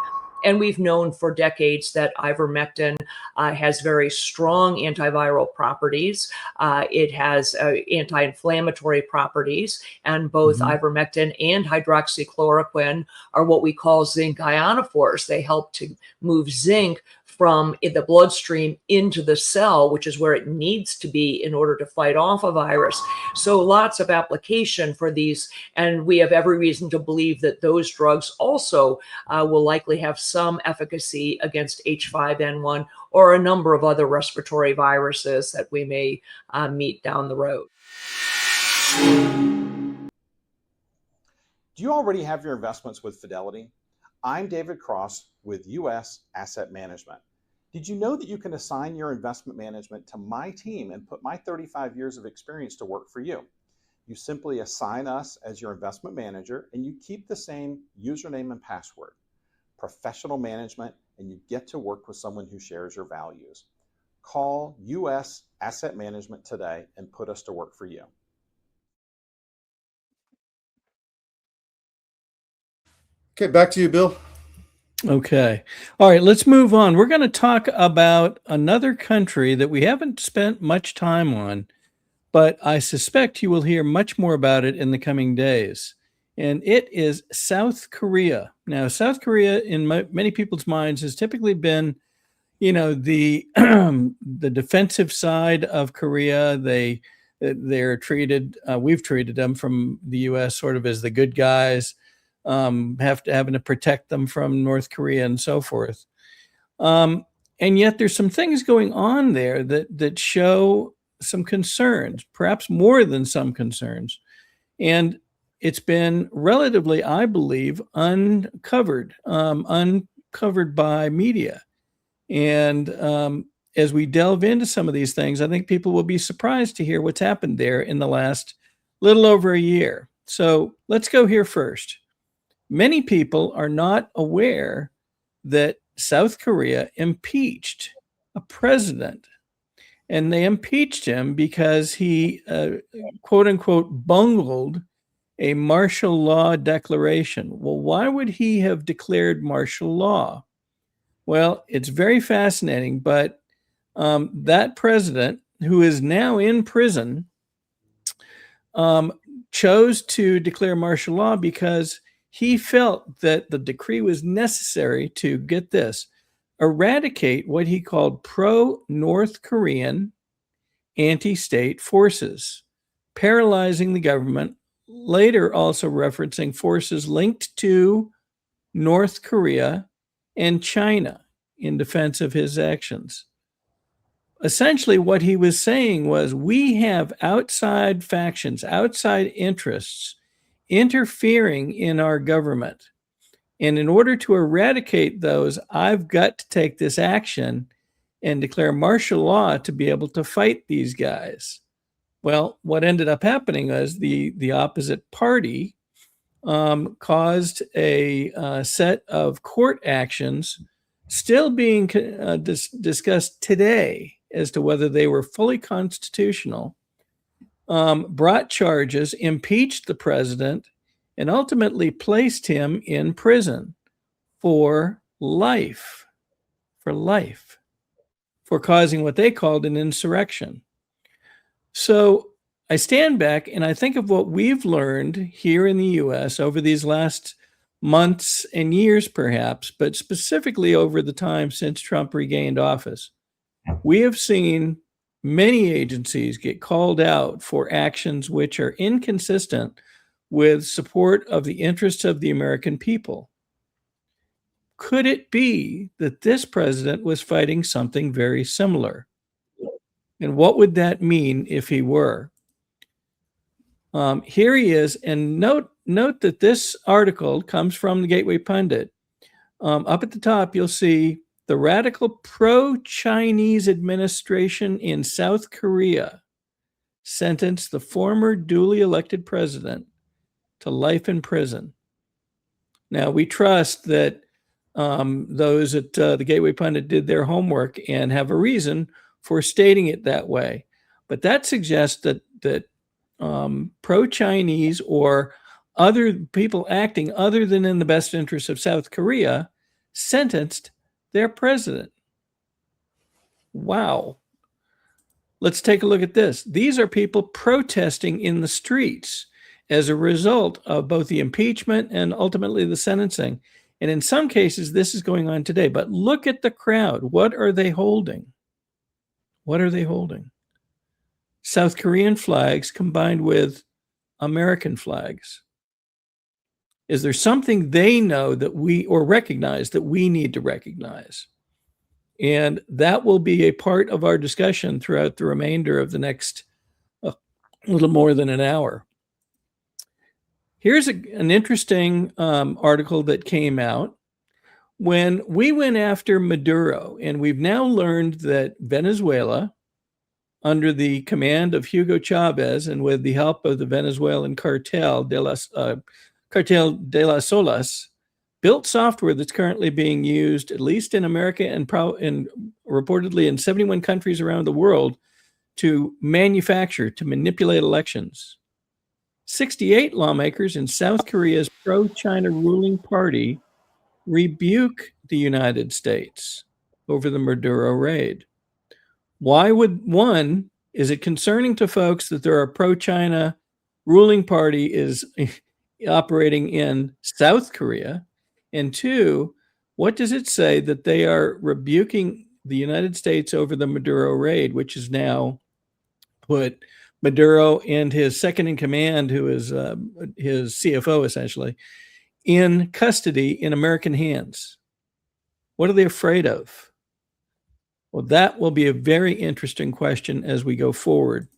And we've known for decades that ivermectin has very strong antiviral properties. It has anti-inflammatory properties, and both ivermectin and hydroxychloroquine are what we call zinc ionophores. They help to move zinc from the bloodstream into the cell, which is where it needs to be in order to fight off a virus. So lots of application for these, and we have every reason to believe that those drugs also will likely have some efficacy against H5N1 or a number of other respiratory viruses that we may meet down the road. Do you already have your investments with Fidelity? I'm David Cross with US Asset Management. Did you know that you can assign your investment management to my team and put my 35 years of experience to work for you? You simply assign us as your investment manager and you keep the same username and password. Professional management, and you get to work with someone who shares your values. Call US Asset Management today and put us to work for you. Okay, back to you, Bill. Okay. All right, let's move on. We're going to talk about another country that we haven't spent much time on, but I suspect you will hear much more about it in the coming days. And it is South Korea. Now, South Korea, in many people's minds, has typically been, the the defensive side of Korea. They're treated. We've treated them from the U.S. sort of as the good guys. Having to protect them from North Korea and so forth. And yet there's some things going on there that show some concerns, perhaps more than some concerns. And it's been relatively, I believe, uncovered by media. And as we delve into some of these things, I think people will be surprised to hear what's happened there in the last little over a year. So let's go here first. Many people are not aware that South Korea impeached a president, and they impeached him because he, quote unquote, bungled a martial law declaration. Well, why would he have declared martial law? Well, it's very fascinating, but that president, who is now in prison, chose to declare martial law because he felt that the decree was necessary to, get this, eradicate what he called pro-North Korean anti-state forces, paralyzing the government, later also referencing forces linked to North Korea and China. in defense of his actions. Essentially, what he was saying was, we have outside factions, outside interests interfering in our government. And in order to eradicate those, I've got to take this action and declare martial law to be able to fight these guys. Well, what ended up happening was the opposite party caused a set of court actions still being discussed today as to whether they were fully constitutional, brought charges, impeached the president, and ultimately placed him in prison for life, for causing what they called an insurrection. So I stand back and I think of what we've learned here in the US over these last months and years, perhaps, but specifically over the time since Trump regained office. We have seen many agencies get called out for actions which are inconsistent with support of the interests of the American people. Could it be that this president was fighting something very similar? And what would that mean if he were? Here he is, and note that this article comes from the Gateway Pundit. Up at the top, you'll see the radical pro-Chinese administration in South Korea sentenced the former duly elected president to life in prison. Now, we trust that those at the Gateway Pundit did their homework and have a reason for stating it that way. But that suggests that pro-Chinese or other people acting other than in the best interests of South Korea sentenced their president. Wow. Let's take a look at this. These are people protesting in the streets as a result of both the impeachment and ultimately the sentencing. And in some cases, this is going on today. But look at the crowd. What are they holding? What are they holding? South Korean flags combined with American flags. Is there something they know that we, or recognize that we need to recognize? And that will be a part of our discussion throughout the remainder of the next little more than an hour. Here's an interesting article that came out when we went after Maduro, and we've now learned that Venezuela, under the command of Hugo Chavez and with the help of the Venezuelan Cartel de las Solas, built software that's currently being used, at least in America and reportedly in 71 countries around the world, to manufacture, to manipulate elections. 68 lawmakers in South Korea's pro-China ruling party rebuke the United States over the Maduro raid. Why would, one, is it concerning to folks that there are pro-China ruling party is operating in South Korea? And two, what does it say that they are rebuking the United States over the Maduro raid, which has now put Maduro and his second in command, who is his CFO essentially, in custody in American hands? What are they afraid of? Well, that will be a very interesting question as we go forward.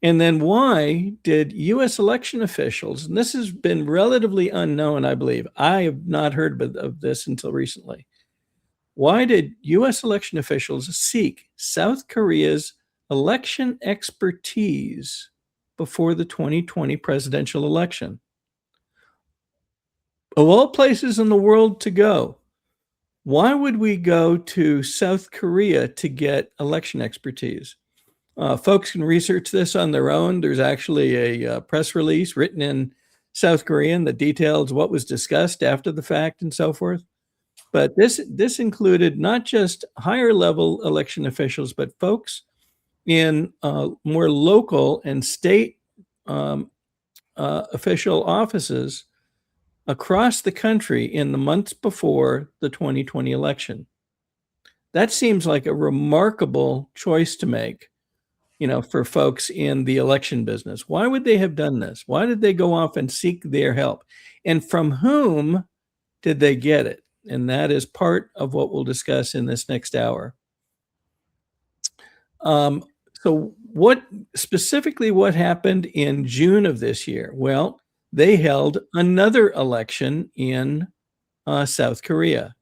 And then why did U.S. election officials, and this has been relatively unknown, I believe. I have not heard of this until recently. Why did U.S. election officials seek South Korea's election expertise before the 2020 presidential election? Of all places in the world to go, why would we go to South Korea to get election expertise? Folks can research this on their own. There's actually a press release written in South Korean that details what was discussed after the fact and so forth. But this included not just higher level election officials, but folks in more local and state official offices across the country in the months before the 2020 election. That seems like a remarkable choice to make, for folks in the election business. Why would they have done this? Why did they go off and seek their help? And from whom did they get it? And that is part of what we'll discuss in this next hour. So what happened in June of this year? Well, they held another election in South Korea.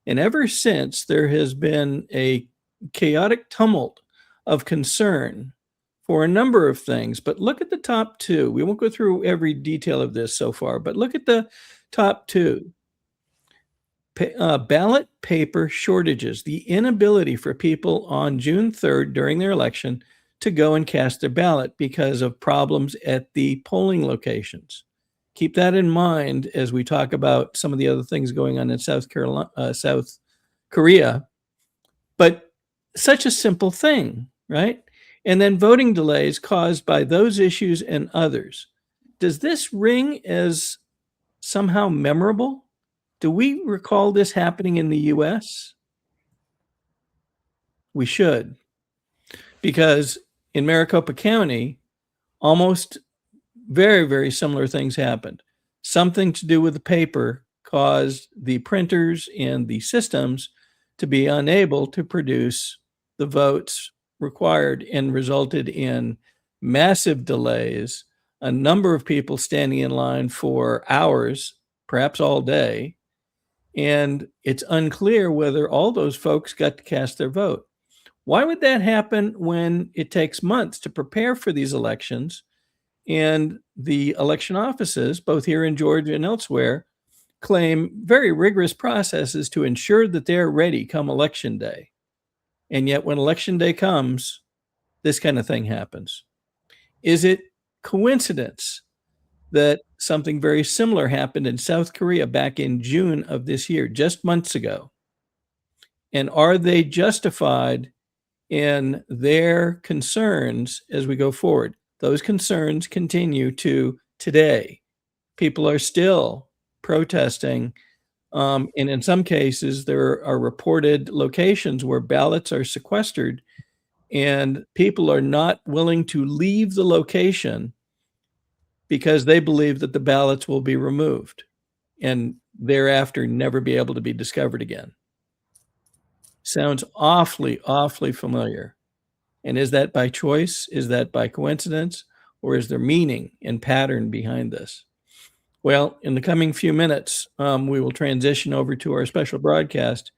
And ever since, there has been a chaotic tumult of concern for a number of things. But look at the top two. We won't go through every detail of this so far, but look at the top two. Ballot paper shortages, the inability for people on June 3rd during their election to go and cast their ballot because of problems at the polling locations. Keep that in mind as we talk about some of the other things going on in South Korea. But such a simple thing, right? And then voting delays caused by those issues and others. Does this ring as somehow memorable? Do we recall this happening in the US? We should, because in Maricopa County, almost very, very similar things happened. Something to do with the paper caused the printers and the systems to be unable to produce the votes required and resulted in massive delays, a number of people standing in line for hours, perhaps all day. And it's unclear whether all those folks got to cast their vote. Why would that happen when it takes months to prepare for these elections? And the election offices, both here in Georgia and elsewhere, claim very rigorous processes to ensure that they're ready come election day. And yet when election day comes, this kind of thing happens. Is it coincidence that something very similar happened in South Korea back in June of this year, just months ago? And are they justified in their concerns as we go forward? Those concerns continue to today. People are still protesting. And in some cases, there are reported locations where ballots are sequestered and people are not willing to leave the location because they believe that the ballots will be removed and thereafter never be able to be discovered again. Sounds awfully, awfully familiar. And is that by choice? Is that by coincidence? Or is there meaning and pattern behind this? Well, in the coming few minutes, we will transition over to our special broadcast.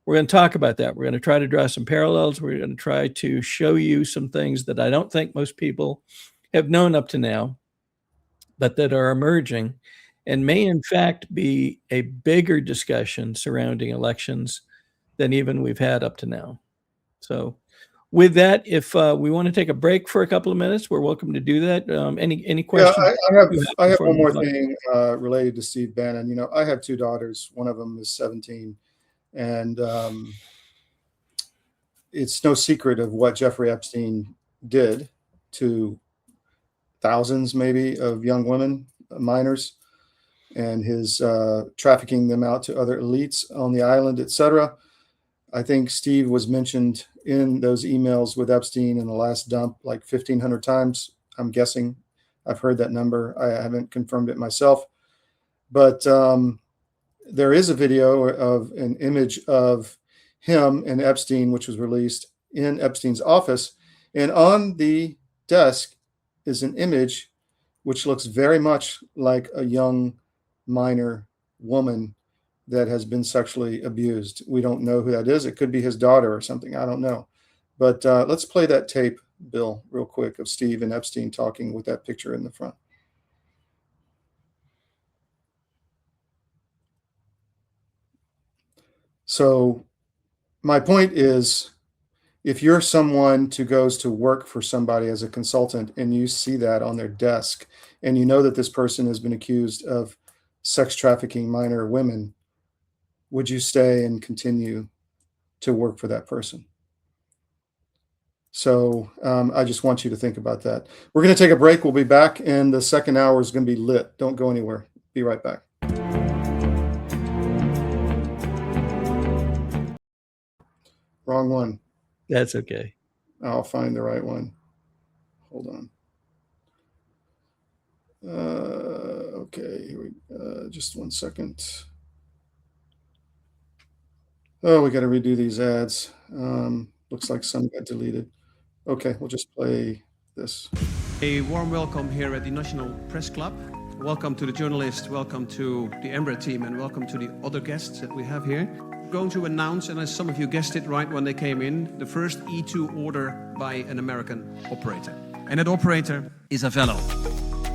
We're going to talk about that. We're going to try to draw some parallels. We're going to try to show you some things that I don't think most people have known up to now, but that are emerging and may in fact be a bigger discussion surrounding elections than even we've had up to now. So with that, if we want to take a break for a couple of minutes, we're welcome to do that. Any questions? Yeah, I have one more thing related to Steve Bannon. You know, I have two daughters. One of them is 17. And it's no secret of what Jeffrey Epstein did to thousands, maybe, of young women, minors, and his trafficking them out to other elites on the island, etc. I think Steve was mentioned in those emails with Epstein in the last dump like 1,500 times. I'm guessing. I've heard that number. I haven't confirmed it myself. But there is a video of an image of him and Epstein, which was released in Epstein's office. And on the desk is an image which looks very much like a young minor woman that has been sexually abused. We don't know who that is. It could be his daughter or something. I don't know. But let's play that tape, Bill, real quick, of Steve and Epstein talking with that picture in the front. So my point is, if you're someone who goes to work for somebody as a consultant and you see that on their desk and you know that this person has been accused of sex trafficking minor women, would you stay and continue to work for that person? So I just want you to think about that. We're going to take a break. We'll be back, and the second hour is going to be lit. Don't go anywhere. Be right back. Wrong one. That's okay. I'll find the right one. Hold on. Okay, here just one second. Oh, we got to redo these ads. Looks like some got deleted. Okay, we'll just play this. A warm welcome here at the National Press Club. Welcome to the journalists, welcome to the Embraer team, and welcome to the other guests that we have here. We're going to announce, and as some of you guessed it right when they came in, the first E2 order by an American operator. And that operator is Avello.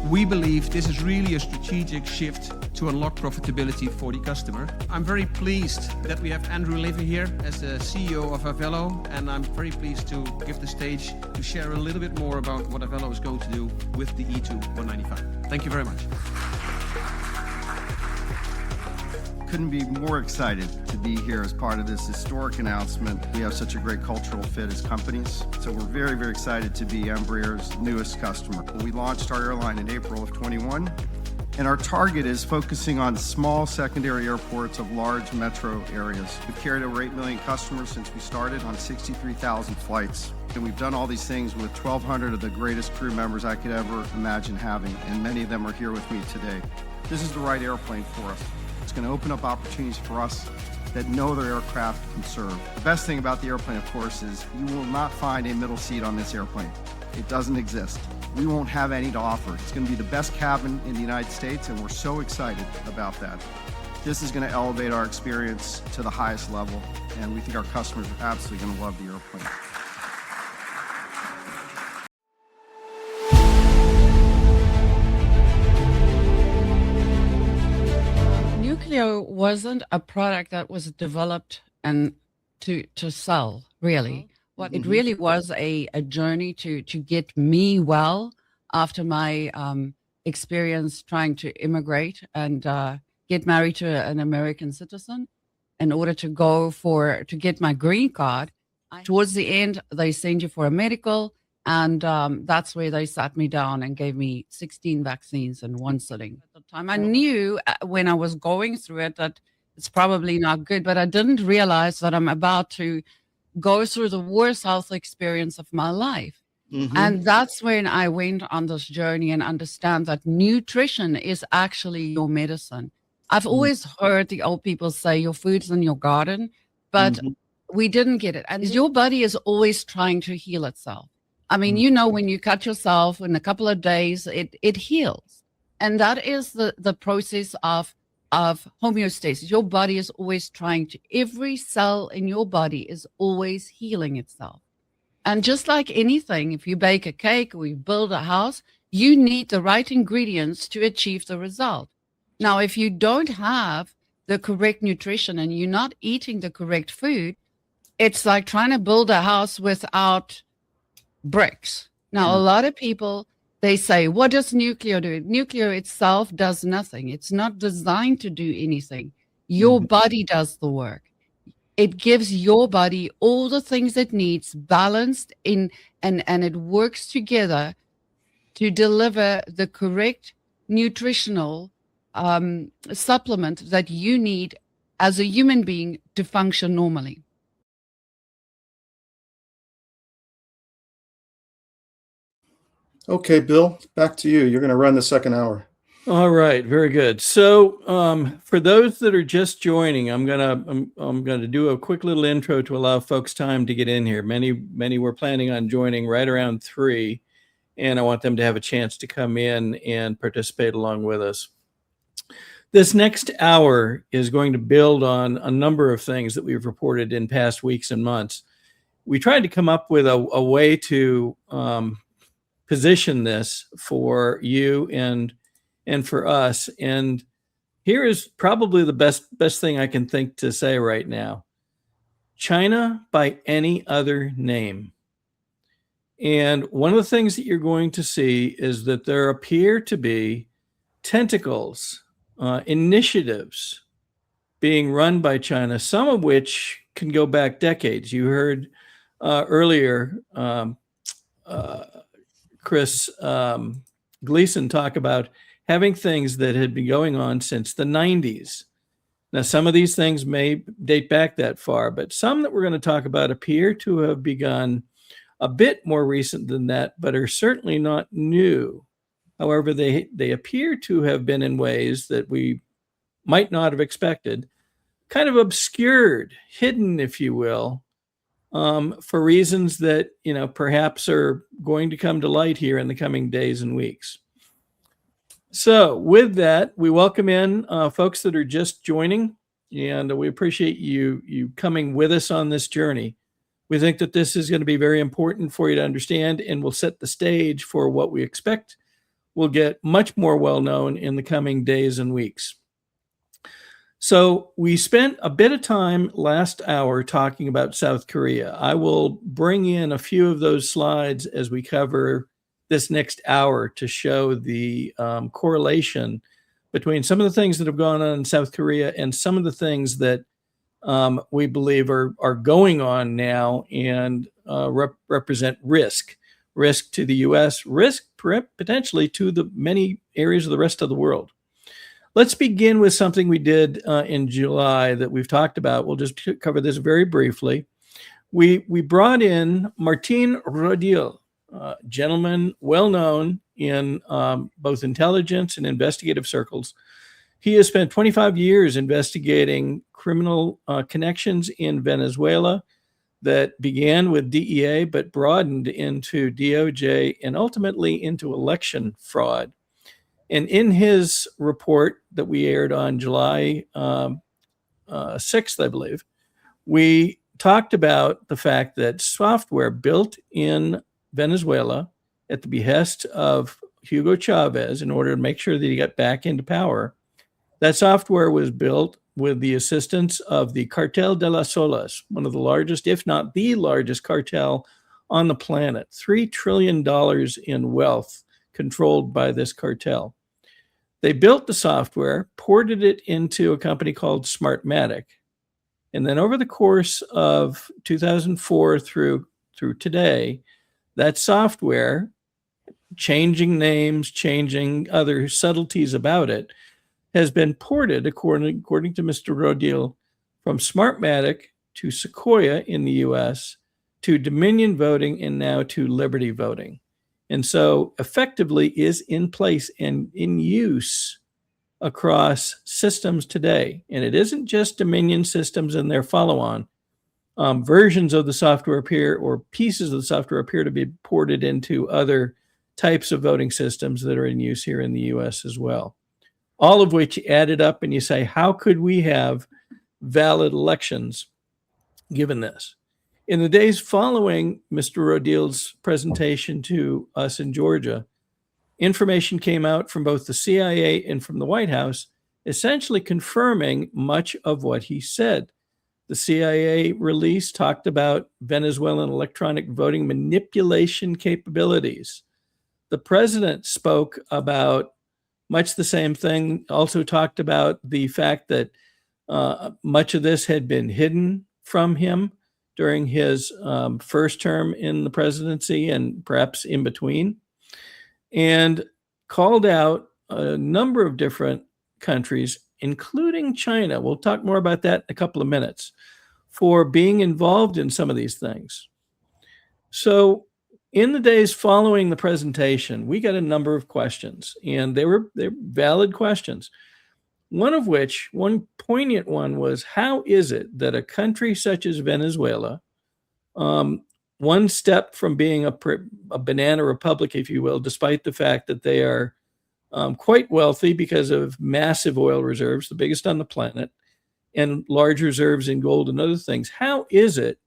We believe this is really a strategic shift to unlock profitability for the customer. I'm very pleased that we have Andrew Levy here as the CEO of Avello, and I'm very pleased to give the stage to share a little bit more about what Avello is going to do with the E2 195. Thank you very much. Couldn't be more excited to be here as part of this historic announcement. We have such a great cultural fit as companies, so we're very, very excited to be Embraer's newest customer. We launched our airline in April of 21, and our target is focusing on small secondary airports of large metro areas. We've carried over 8 million customers since we started on 63,000 flights. And we've done all these things with 1,200 of the greatest crew members I could ever imagine having, and many of them are here with me today. This is the right airplane for us. It's going to open up opportunities for us that no other aircraft can serve. The best thing about the airplane, of course, is you will not find a middle seat on this airplane. It doesn't exist. We won't have any to offer. It's going to be the best cabin in the United States, and we're so excited about that. This is going to elevate our experience to the highest level, and we think our customers are absolutely going to love the airplane. Nucleo wasn't a product that was developed and to sell, really. What it really was a journey to get me well after my experience trying to immigrate and get married to an American citizen in order to get my green card. Towards the end, they send you for a medical, and that's where they sat me down and gave me 16 vaccines in one sitting. At the time, I knew when I was going through it that it's probably not good, but I didn't realize that I'm about to go through the worst health experience of my life. And that's when I went on this journey and understand that nutrition is actually your medicine. I've always heard the old people say your food's in your garden, but we didn't get it. And your body is always trying to heal itself. I mean, you know, when you cut yourself in a couple of days, it heals. And that is the process of homeostasis. Your body is always every cell in your body is always healing itself. And just like anything, if you bake a cake or you build a house, you need the right ingredients to achieve the result. Now, if you don't have the correct nutrition and you're not eating the correct food, it's like trying to build a house without bricks. Now, a lot of people, they say, what does Nucleo do? Nucleo itself does nothing. It's not designed to do anything. Your body does the work. It gives your body all the things it needs balanced in, and it works together to deliver the correct nutritional supplement that you need as a human being to function normally. Okay, Bill, back to you. You're going to run the second hour. All right, very good. So for those that are just joining, I'm gonna do a quick little intro to allow folks time to get in here. Many were planning on joining right around 3, and I want them to have a chance to come in and participate along with us. This next hour is going to build on a number of things that we've reported in past weeks and months. We tried to come up with a way to position this for you and for us. And here is probably the best thing I can think to say right now. China by any other name. And one of the things that you're going to see is that there appear to be tentacles, initiatives being run by China, some of which can go back decades. You heard earlier Chris Gleason talk about having things that had been going on since the 90s. Now, some of these things may date back that far, but some that we're going to talk about appear to have begun a bit more recent than that, but are certainly not new. However, they appear to have been in ways that we might not have expected. kind of obscured, hidden, if you will, for reasons that, perhaps are going to come to light here in the coming days and weeks. So with that, we welcome in folks that are just joining, and we appreciate you coming with us on this journey. We think that this is going to be very important for you to understand, and will set the stage for what we expect will get much more well-known in the coming days and weeks. So we spent a bit of time last hour talking about South Korea. I will bring in a few of those slides as we cover this next hour to show the correlation between some of the things that have gone on in South Korea and some of the things that we believe are going on now and represent risk to the U.S., risk potentially to the many areas of the rest of the world. Let's begin with something we did in July that we've talked about. We'll just cover this very briefly. We brought in Martin Rodil, gentleman well known in both intelligence and investigative circles. He has spent 25 years investigating criminal connections in Venezuela that began with DEA but broadened into DOJ and ultimately into election fraud. And in his report that we aired on July 6th, I believe, we talked about the fact that software built in Venezuela at the behest of Hugo Chavez in order to make sure that he got back into power, that software was built with the assistance of the Cartel de las Solas, one of the largest, if not the largest cartel on the planet, $3 trillion in wealth controlled by this cartel. They built the software, ported it into a company called Smartmatic, and then over the course of 2004 through today, that software, changing names, changing other subtleties about it, has been ported, according to Mr. Rodil, from Smartmatic to Sequoia in the US, to Dominion Voting, and now to Liberty Voting. And so effectively is in place and in use across systems today. And it isn't just Dominion systems and their follow-on. Versions of the software appear, or pieces of the software appear to be ported into other types of voting systems that are in use here in the US as well. All of which added up, and you say, how could we have valid elections given this? In the days following Mr. Rodil's presentation to us in Georgia, information came out from both the CIA and from the White House, essentially confirming much of what he said. The CIA release talked about Venezuelan electronic voting manipulation capabilities. The president spoke about much the same thing, also talked about the fact that much of this had been hidden from him during his first term in the presidency and perhaps in between, and called out a number of different countries, including China. We'll talk more about that in a couple of minutes, for being involved in some of these things. So in the days following the presentation, we got a number of questions, and they're valid questions. One poignant one was, how is it that a country such as Venezuela, one step from being a banana republic, if you will, despite the fact that they are quite wealthy because of massive oil reserves, the biggest on the planet, and large reserves in gold and other things, how is it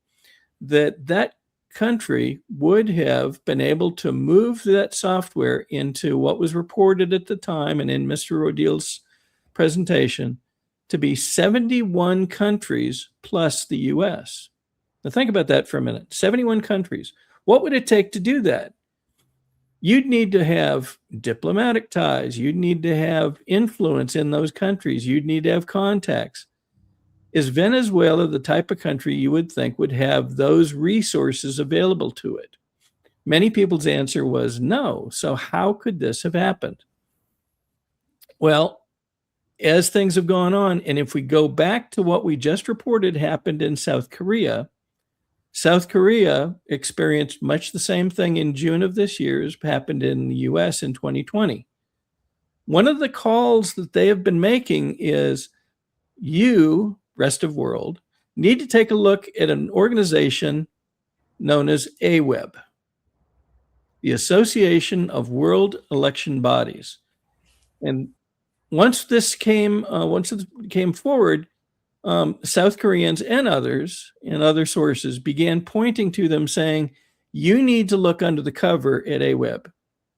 that that country would have been able to move that software into what was reported at the time and in Mr. Rodil's presentation to be 71 countries plus the US? Now think about that for a minute. 71 countries. What would it take to do that? You'd need to have diplomatic ties. You'd need to have influence in those countries. You'd need to have contacts. Is Venezuela the type of country you would think would have those resources available to it? Many people's answer was no. So how could this have happened? Well, as things have gone on, and if we go back to what we just reported happened in South Korea experienced much the same thing in June of this year as happened in the US in 2020. One of the calls that they have been making is, you rest of world, need to take a look at an organization known as AWEB, the Association of World Election Bodies. And once it came forward, South Koreans and others and other sources began pointing to them saying, you need to look under the cover at AWEB.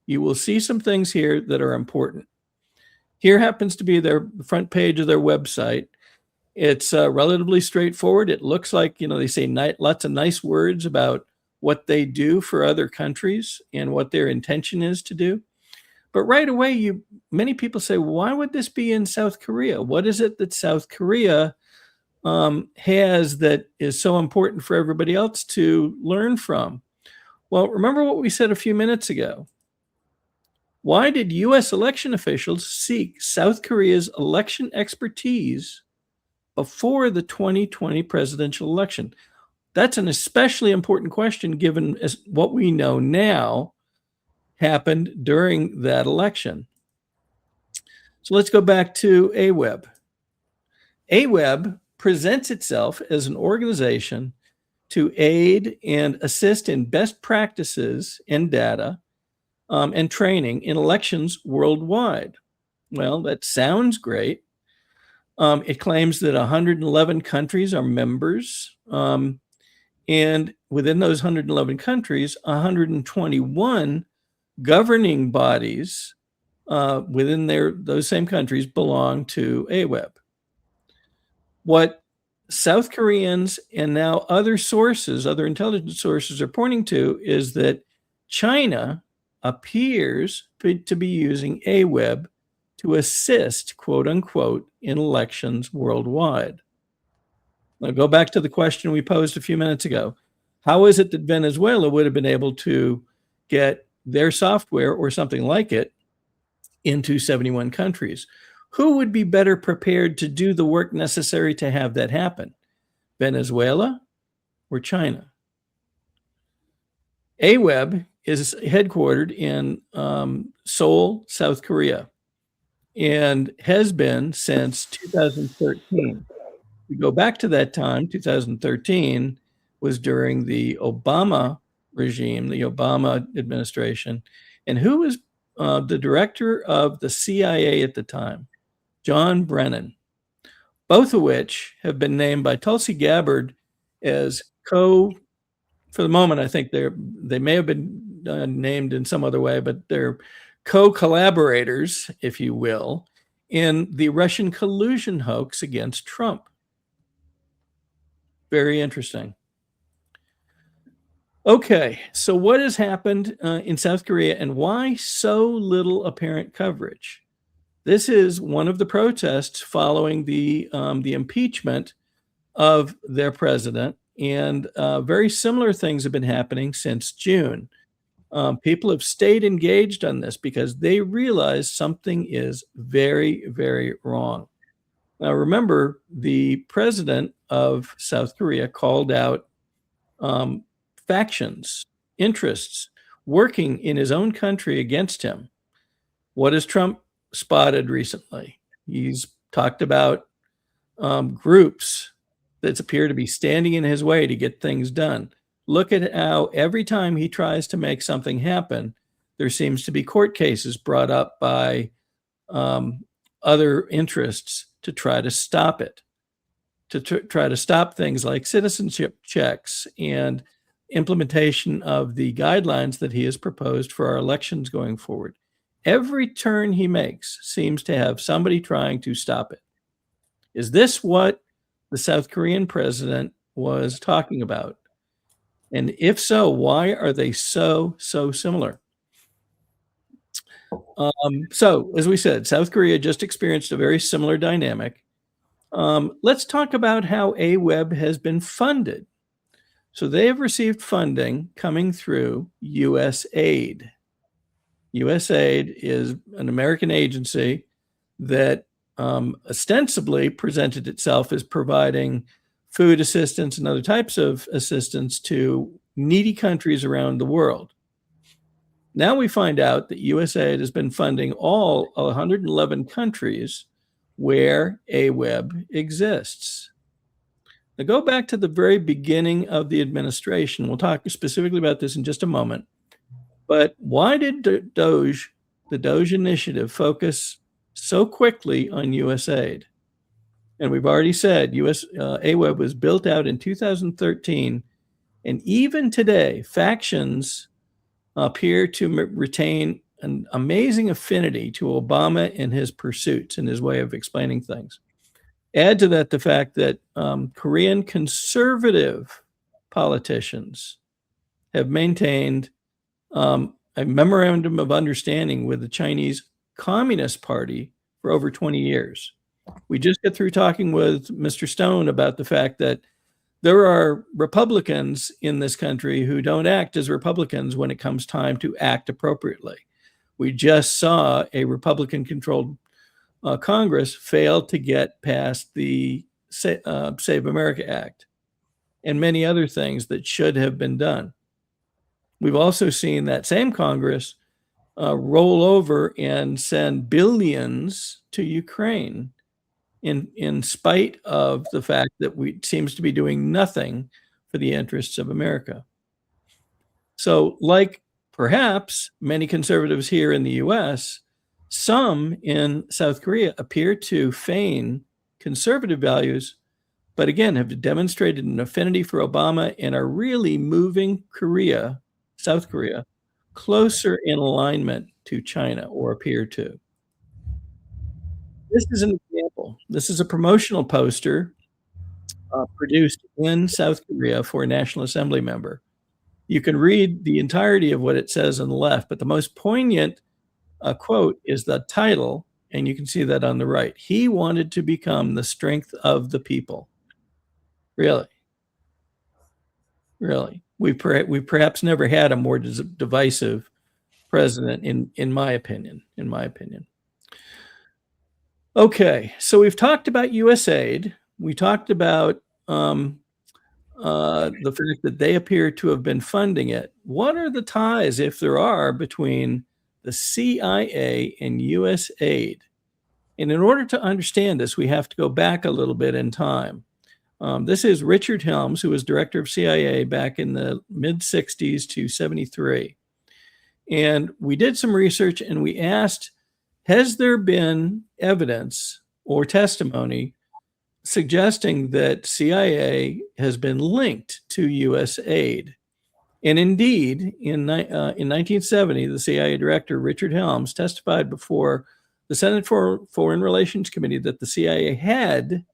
You will see some things here that are important. Here happens to be their front page of their website. It's relatively straightforward. It looks like, they say lots of nice words about what they do for other countries and what their intention is to do. But right away, many people say, why would this be in South Korea? What is it that South Korea has that is so important for everybody else to learn from? Well, remember what we said a few minutes ago. Why did U.S. election officials seek South Korea's election expertise before the 2020 presidential election? That's an especially important question given what we know now happened during that election. So let's go back to AWEB. AWEB presents itself as an organization to aid and assist in best practices and data and training in elections worldwide. Well, that sounds great. It claims that 111 countries are members, and within those 111 countries, 121 governing bodies within those same countries belong to AWEB. What South Koreans and now other intelligence sources are pointing to is that China appears to be using AWEB to assist, quote unquote, in elections worldwide. Now go back to the question we posed a few minutes ago. How is it that Venezuela would have been able to get their software or something like it into 71 countries? Who would be better prepared to do the work necessary to have that happen? Venezuela or China? AWEB is headquartered in Seoul, South Korea, and has been since 2013. We go back to that time, 2013 was during the Obama regime, the Obama administration. And who was the director of the CIA at the time? John Brennan, both of which have been named by Tulsi Gabbard as for the moment, I think they may have been named in some other way, but they're co-collaborators, if you will, in the Russian collusion hoax against Trump. Very interesting. Okay, so what has happened in South Korea and why so little apparent coverage? This is one of the protests following the impeachment of their president, and very similar things have been happening since June. People have stayed engaged on this because they realize something is very, very wrong. Now, remember, the president of South Korea called out factions, interests working in his own country against him. What has Trump spotted recently? He's talked about groups that appear to be standing in his way to get things done. Look at how every time he tries to make something happen, there seems to be court cases brought up by other interests to try to stop it, to try to stop things like citizenship checks and implementation of the guidelines that he has proposed for our elections going forward. Every turn he makes seems to have somebody trying to stop it. Is this what the South Korean president was talking about? And if so, why are they so similar? So, as we said, South Korea just experienced a very similar dynamic. Let's talk about how AWEB has been funded. So they have received funding coming through USAID. USAID is an American agency that ostensibly presented itself as providing food assistance and other types of assistance to needy countries around the world. Now we find out that USAID has been funding all 111 countries where AWEB exists. Now go back to the very beginning of the administration. We'll talk specifically about this in just a moment. But why did the Doge initiative focus so quickly on U.S. aid? And we've already said U.S. AWEB was built out in 2013. And even today, factions appear to retain an amazing affinity to Obama and his pursuits and his way of explaining things. Add to that the fact that Korean conservative politicians have maintained a memorandum of understanding with the Chinese Communist Party for over 20 years. We just got through talking with Mr. Stone about the fact that there are Republicans in this country who don't act as Republicans when it comes time to act appropriately. We just saw a Republican-controlled Congress fail to get past the Save America Act and many other things that should have been done. We've also seen that same Congress roll over and send billions to Ukraine in spite of the fact that we seems to be doing nothing for the interests of America. So, like perhaps many conservatives here in the US, some in South Korea appear to feign conservative values, but again have demonstrated an affinity for Obama and are really moving South Korea, closer in alignment to China, or appear to. This is an example. This is a promotional poster produced in South Korea for a National Assembly member. You can read the entirety of what it says on the left, but the most poignant quote is the title, and you can see that on the right. He wanted to become the strength of the people. Really? Really? We perhaps never had a more divisive president, in my opinion. Okay, so we've talked about U.S. aid. We talked about the fact that they appear to have been funding it. What are the ties, if there are, between the CIA and U.S. aid? And in order to understand this, we have to go back a little bit in time. This is Richard Helms, who was director of CIA back in the mid-60s to 73. And we did some research and we asked, has there been evidence or testimony suggesting that CIA has been linked to U.S. aid? And indeed, in 1970, the CIA director, Richard Helms, testified before the Senate Foreign Relations Committee that the CIA had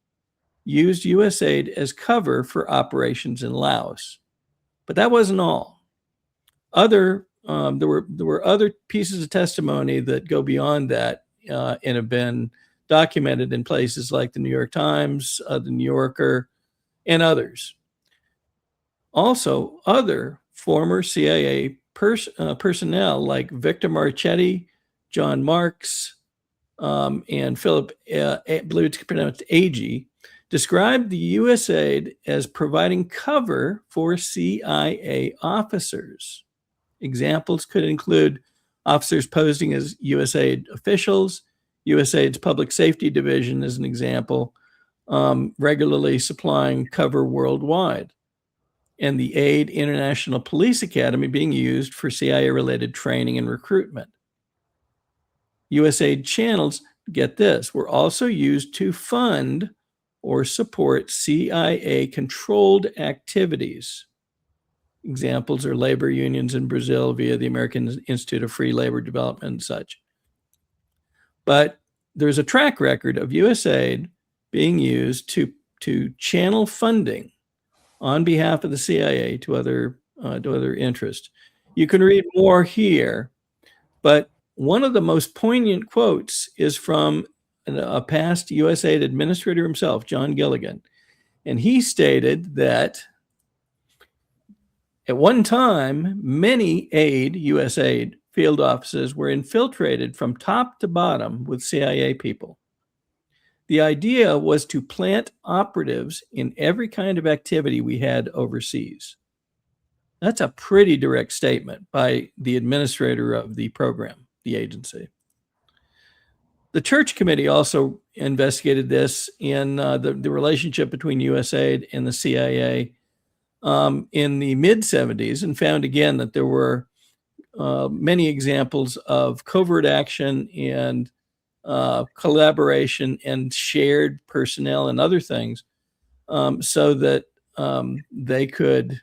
used U.S. aid as cover for operations in Laos. But that wasn't all. There were other pieces of testimony that go beyond that and have been documented in places like the New York Times, the New Yorker, and others. Also, other former CIA personnel like Victor Marchetti, John Marks, and Philip, I believe it's pronounced Agee, described the U.S. aid as providing cover for CIA officers. Examples could include officers posing as USAID officials, USAID's Public Safety Division as an example, regularly supplying cover worldwide, and the Aid International Police Academy being used for CIA-related training and recruitment. USAID channels, get this, were also used to fund or support CIA-controlled activities. Examples are labor unions in Brazil via the American Institute of Free Labor Development and such. But there's a track record of USAID being used to channel funding on behalf of the CIA to other interests. You can read more here, but one of the most poignant quotes is from a past USAID administrator himself, John Gilligan. And he stated that at one time, many USAID field offices were infiltrated from top to bottom with CIA people. The idea was to plant operatives in every kind of activity we had overseas. That's a pretty direct statement by the administrator of the program, the agency. The Church Committee also investigated this in the relationship between USAID and the CIA in the mid-70s, and found again that there were many examples of covert action and collaboration and shared personnel and other things, so that they could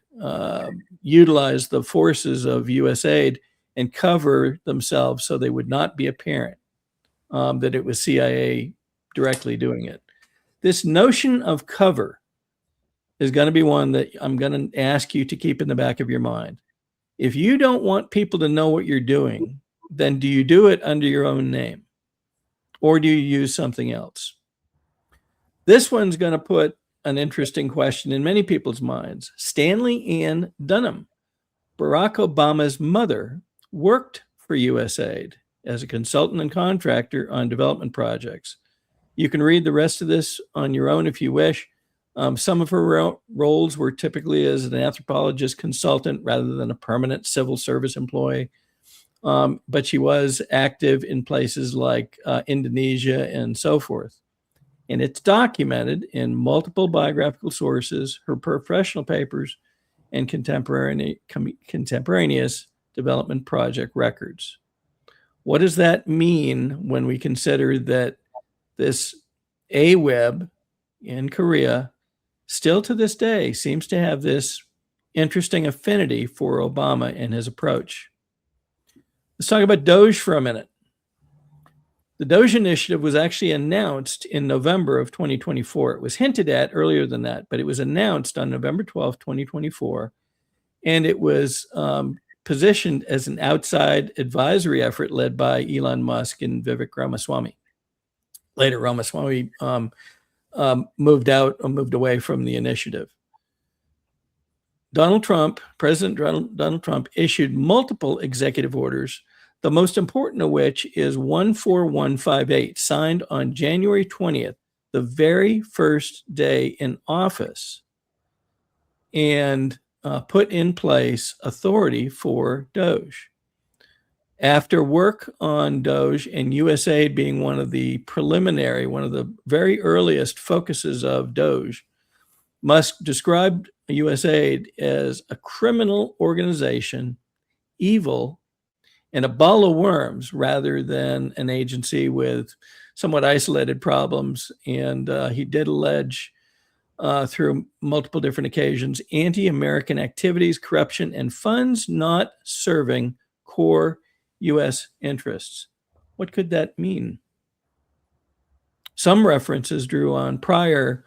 utilize the forces of USAID and cover themselves so they would not be apparent that it was CIA directly doing it. This notion of cover is going to be one that I'm going to ask you to keep in the back of your mind. If you don't want people to know what you're doing, then do you do it under your own name? Or do you use something else? This one's going to put an interesting question in many people's minds. Stanley Ann Dunham, Barack Obama's mother, worked for USAID as a consultant and contractor on development projects. You can read the rest of this on your own if you wish. Some of her roles were typically as an anthropologist consultant rather than a permanent civil service employee. But she was active in places like Indonesia and so forth. And it's documented in multiple biographical sources, her professional papers, and contemporaneous development project records. What does that mean when we consider that this AWEB in Korea still to this day seems to have this interesting affinity for Obama and his approach? Let's talk about Doge for a minute. The Doge initiative was actually announced in November of 2024. It was hinted at earlier than that, but it was announced on November 12th, 2024, and it was positioned as an outside advisory effort led by Elon Musk and Vivek Ramaswamy. Later, Ramaswamy moved away from the initiative. President Donald Trump issued multiple executive orders, the most important of which is 14158, signed on January 20th, the very first day in office, and put in place authority for Doge. After work on Doge and USAID being one of the very earliest focuses of Doge, Musk described USAID as a criminal organization, evil, and a ball of worms rather than an agency with somewhat isolated problems. And he did allege through multiple different occasions anti-American activities, corruption, and funds not serving core U.S. interests. What could that mean? Some references drew on prior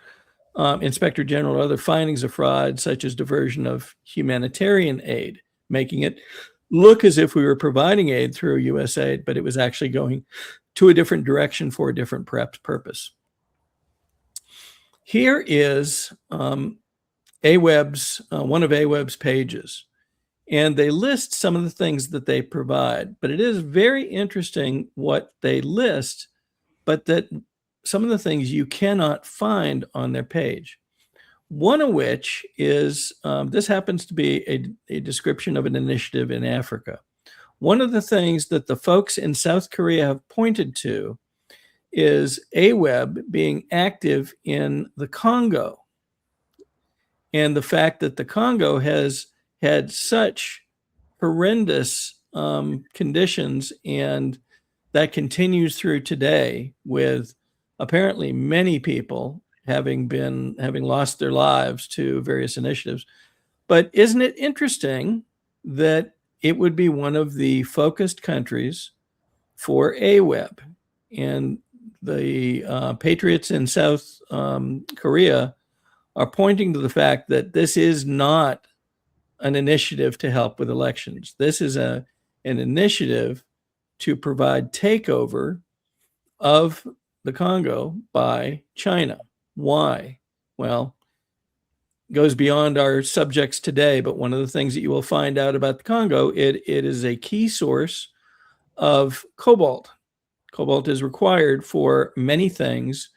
Inspector General or other findings of fraud, such as diversion of humanitarian aid, making it look as if we were providing aid through USAID, but it was actually going to a different direction for a different purpose. Here is AWEB's, one of AWEB's pages, and they list some of the things that they provide, but it is very interesting what they list, but that some of the things you cannot find on their page. One of which is, this happens to be a description of an initiative in Africa. One of the things that the folks in South Korea have pointed to is AWEB being active in the Congo, and the fact that the Congo has had such horrendous conditions, and that continues through today, with apparently many people having lost their lives to various initiatives. But isn't it interesting that it would be one of the focused countries for AWEB? And the patriots in South Korea are pointing to the fact that this is not an initiative to help with elections. This is an initiative to provide takeover of the Congo by China. Why? Well, it goes beyond our subjects today, but one of the things that you will find out about the Congo, it is a key source of cobalt. Cobalt is required for many things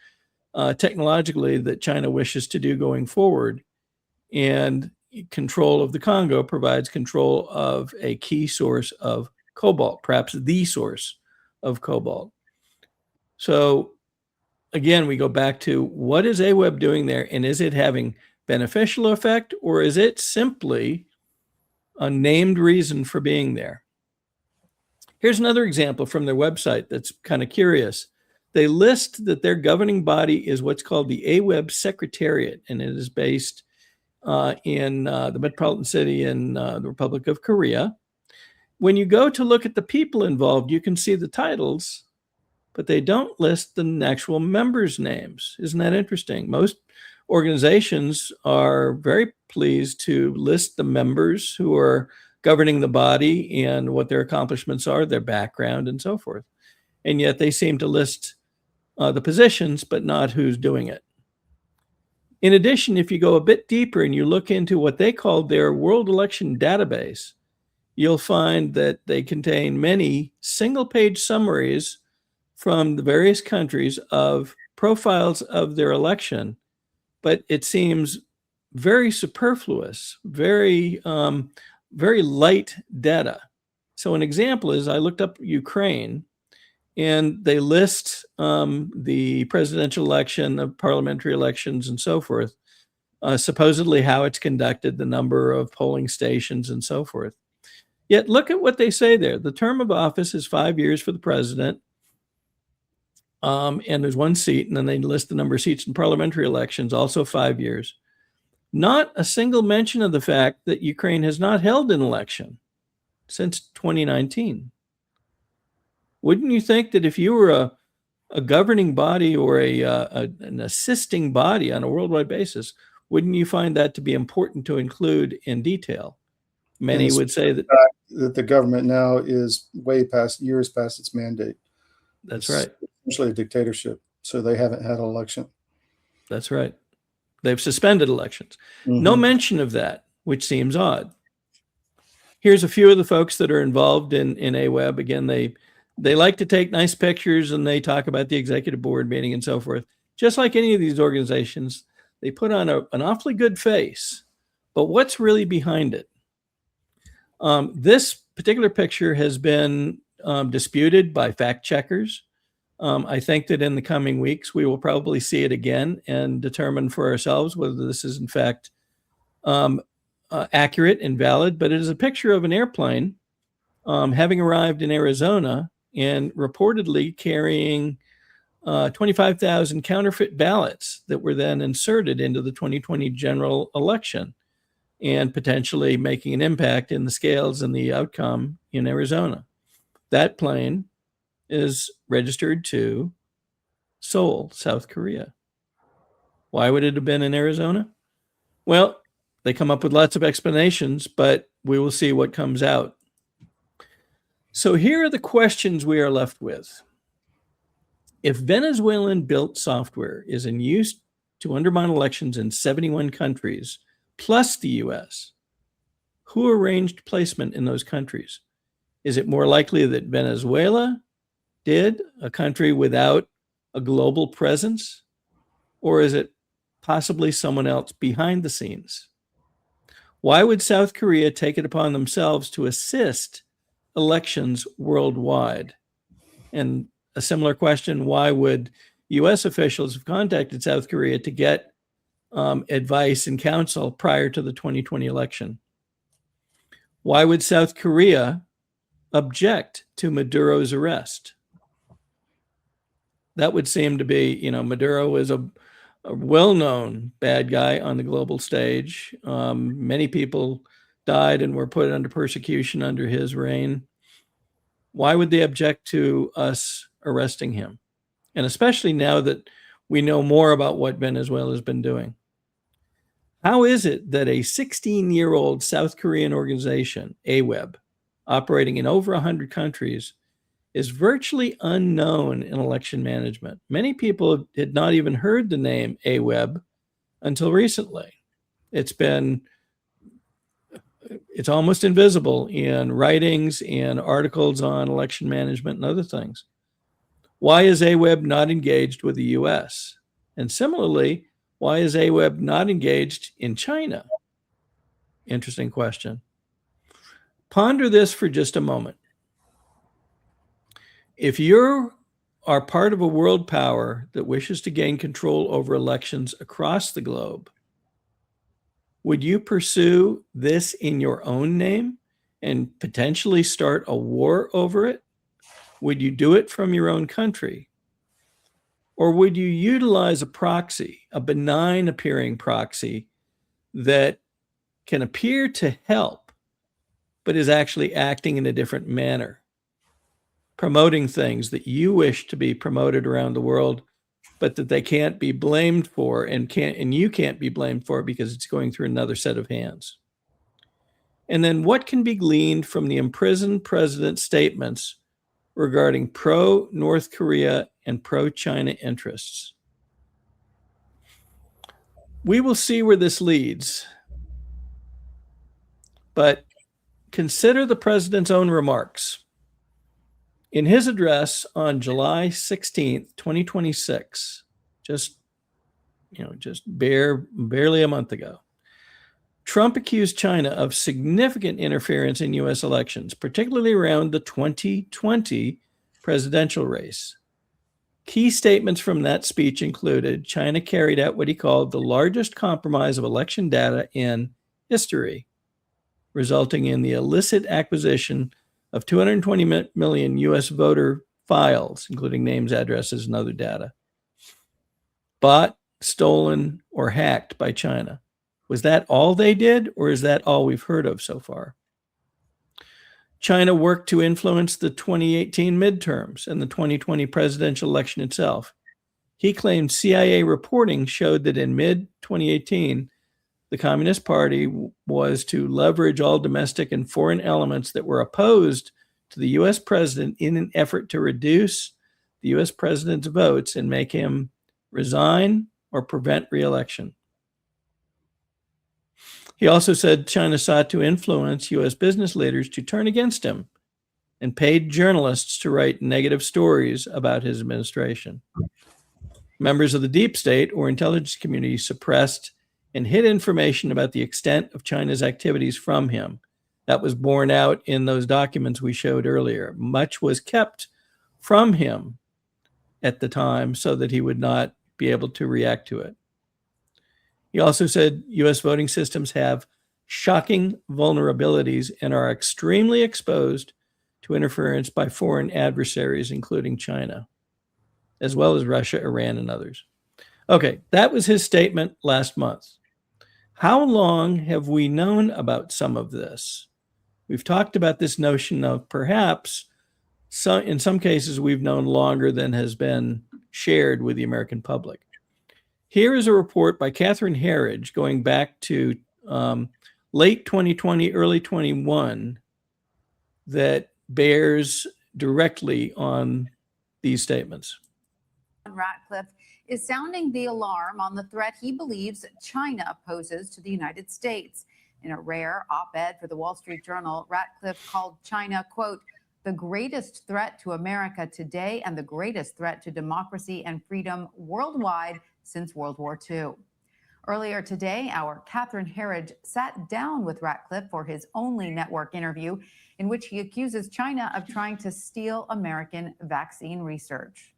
technologically that China wishes to do going forward, and control of the Congo provides control of a key source of cobalt, perhaps the source of cobalt. So again, we go back to what is AWeB doing there, and is it having beneficial effect, or is it simply a named reason for being there? Here's another example from their website that's kind of curious. They list that their governing body is what's called the AWeB Secretariat, and it is based in the metropolitan city in the Republic of Korea. When you go to look at the people involved, you can see the titles, but they don't list the actual members' names. Isn't that interesting? Most organizations are very pleased to list the members who are governing the body and what their accomplishments are, their background, and so forth. And yet they seem to list the positions, but not who's doing it. In addition, if you go a bit deeper and you look into what they call their World Election Database, you'll find that they contain many single-page summaries from the various countries of profiles of their election, but it seems very superfluous, very light data. So an example is I looked up Ukraine, and they list the presidential election, the parliamentary elections, and so forth, supposedly how it's conducted, the number of polling stations, and so forth. Yet look at what they say there. The term of office is 5 years for the president, and there's one seat, and then they list the number of seats in parliamentary elections, also 5 years. Not a single mention of the fact that Ukraine has not held an election since 2019. Wouldn't you think that if you were a governing body or an assisting body on a worldwide basis, wouldn't you find that to be important to include in detail? Many would say that the government now is years past its mandate. That's It's right. essentially a dictatorship, so they haven't had an election. That's right. They've suspended elections. Mm-hmm. No mention of that, which seems odd. Here's a few of the folks that are involved in AWeB. Again, they like to take nice pictures, and they talk about the executive board meeting and so forth. Just like any of these organizations, they put on an awfully good face. But what's really behind it? This particular picture has been disputed by fact checkers. I think that in the coming weeks, we will probably see it again and determine for ourselves whether this is in fact accurate and valid. But it is a picture of an airplane having arrived in Arizona and reportedly carrying 25,000 counterfeit ballots that were then inserted into the 2020 general election, and potentially making an impact in the scales and the outcome in Arizona. That plane is registered to Seoul, South Korea. Why would it have been in Arizona? Well, they come up with lots of explanations, but we will see what comes out. So here are the questions we are left with. If Venezuelan-built software is in use to undermine elections in 71 countries, plus the US, who arranged placement in those countries? Is it more likely that Venezuela did, a country without a global presence? Or is it possibly someone else behind the scenes? Why would South Korea take it upon themselves to assist elections worldwide? And a similar question, why would US officials have contacted South Korea to get advice and counsel prior to the 2020 election? Why would South Korea object to Maduro's arrest? That would seem to be, Maduro is a well-known bad guy on the global stage. Many people died and were put under persecution under his reign. Why would they object to us arresting him? And especially now that we know more about what Venezuela has been doing. How is it that a 16-year-old South Korean organization, AWeB, operating in over 100 countries, is virtually unknown in election management? Many people had not even heard the name AWeB until recently. It's almost invisible in writings and articles on election management and other things. Why is AWeB not engaged with the US? And similarly, why is AWeB not engaged in China? Interesting question. Ponder this for just a moment. If you're are part of a world power that wishes to gain control over elections across the globe, would you pursue this in your own name and potentially start a war over it? Would you do it from your own country? Or would you utilize a proxy, a benign appearing proxy that can appear to help, but is actually acting in a different manner, promoting things that you wish to be promoted around the world, but that they can't be blamed for and you can't be blamed for because it's going through another set of hands? And then what can be gleaned from the imprisoned president's statements regarding pro-North Korea and pro-China interests? We will see where this leads, but consider the president's own remarks. In his address on July 16th, 2026, just barely a month ago, Trump accused China of significant interference in U.S. elections, particularly around the 2020 presidential race. Key statements from that speech included China carried out what he called the largest compromise of election data in history, resulting in the illicit acquisition of 220 million U.S. voter files, including names, addresses, and other data, bought, stolen, or hacked by China. Was that all they did, or is that all we've heard of so far? China worked to influence the 2018 midterms and the 2020 presidential election itself. He claimed CIA reporting showed that in mid-2018, the Communist Party was to leverage all domestic and foreign elements that were opposed to the U.S. president in an effort to reduce the U.S. president's votes and make him resign or prevent re-election. He also said China sought to influence U.S. business leaders to turn against him and paid journalists to write negative stories about his administration. Members of the deep state or intelligence community suppressed and hid information about the extent of China's activities from him. That was borne out in those documents we showed earlier. Much was kept from him at the time so that he would not be able to react to it. He also said U.S. voting systems have shocking vulnerabilities and are extremely exposed to interference by foreign adversaries, including China, as well as Russia, Iran, and others. Okay, that was his statement last month. How long have we known about some of this? We've talked about this notion of perhaps, in some cases, we've known longer than has been shared with the American public. Here is a report by Catherine Herridge going back to late 2020, early 21, that bears directly on these statements. Ratcliffe is sounding the alarm on the threat he believes China poses to the United States. In a rare op-ed for the Wall Street Journal, Ratcliffe called China, quote, the greatest threat to America today and the greatest threat to democracy and freedom worldwide since World War II. Earlier today, our Catherine Herridge sat down with Ratcliffe for his only network interview, in which he accuses China of trying to steal American vaccine research.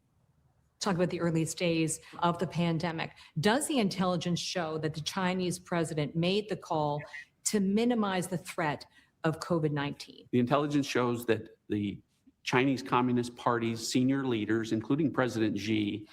Talk about the earliest days of the pandemic. Does the intelligence show that the Chinese president made the call to minimize the threat of COVID-19? The intelligence shows that the Chinese Communist Party's senior leaders, including President Xi,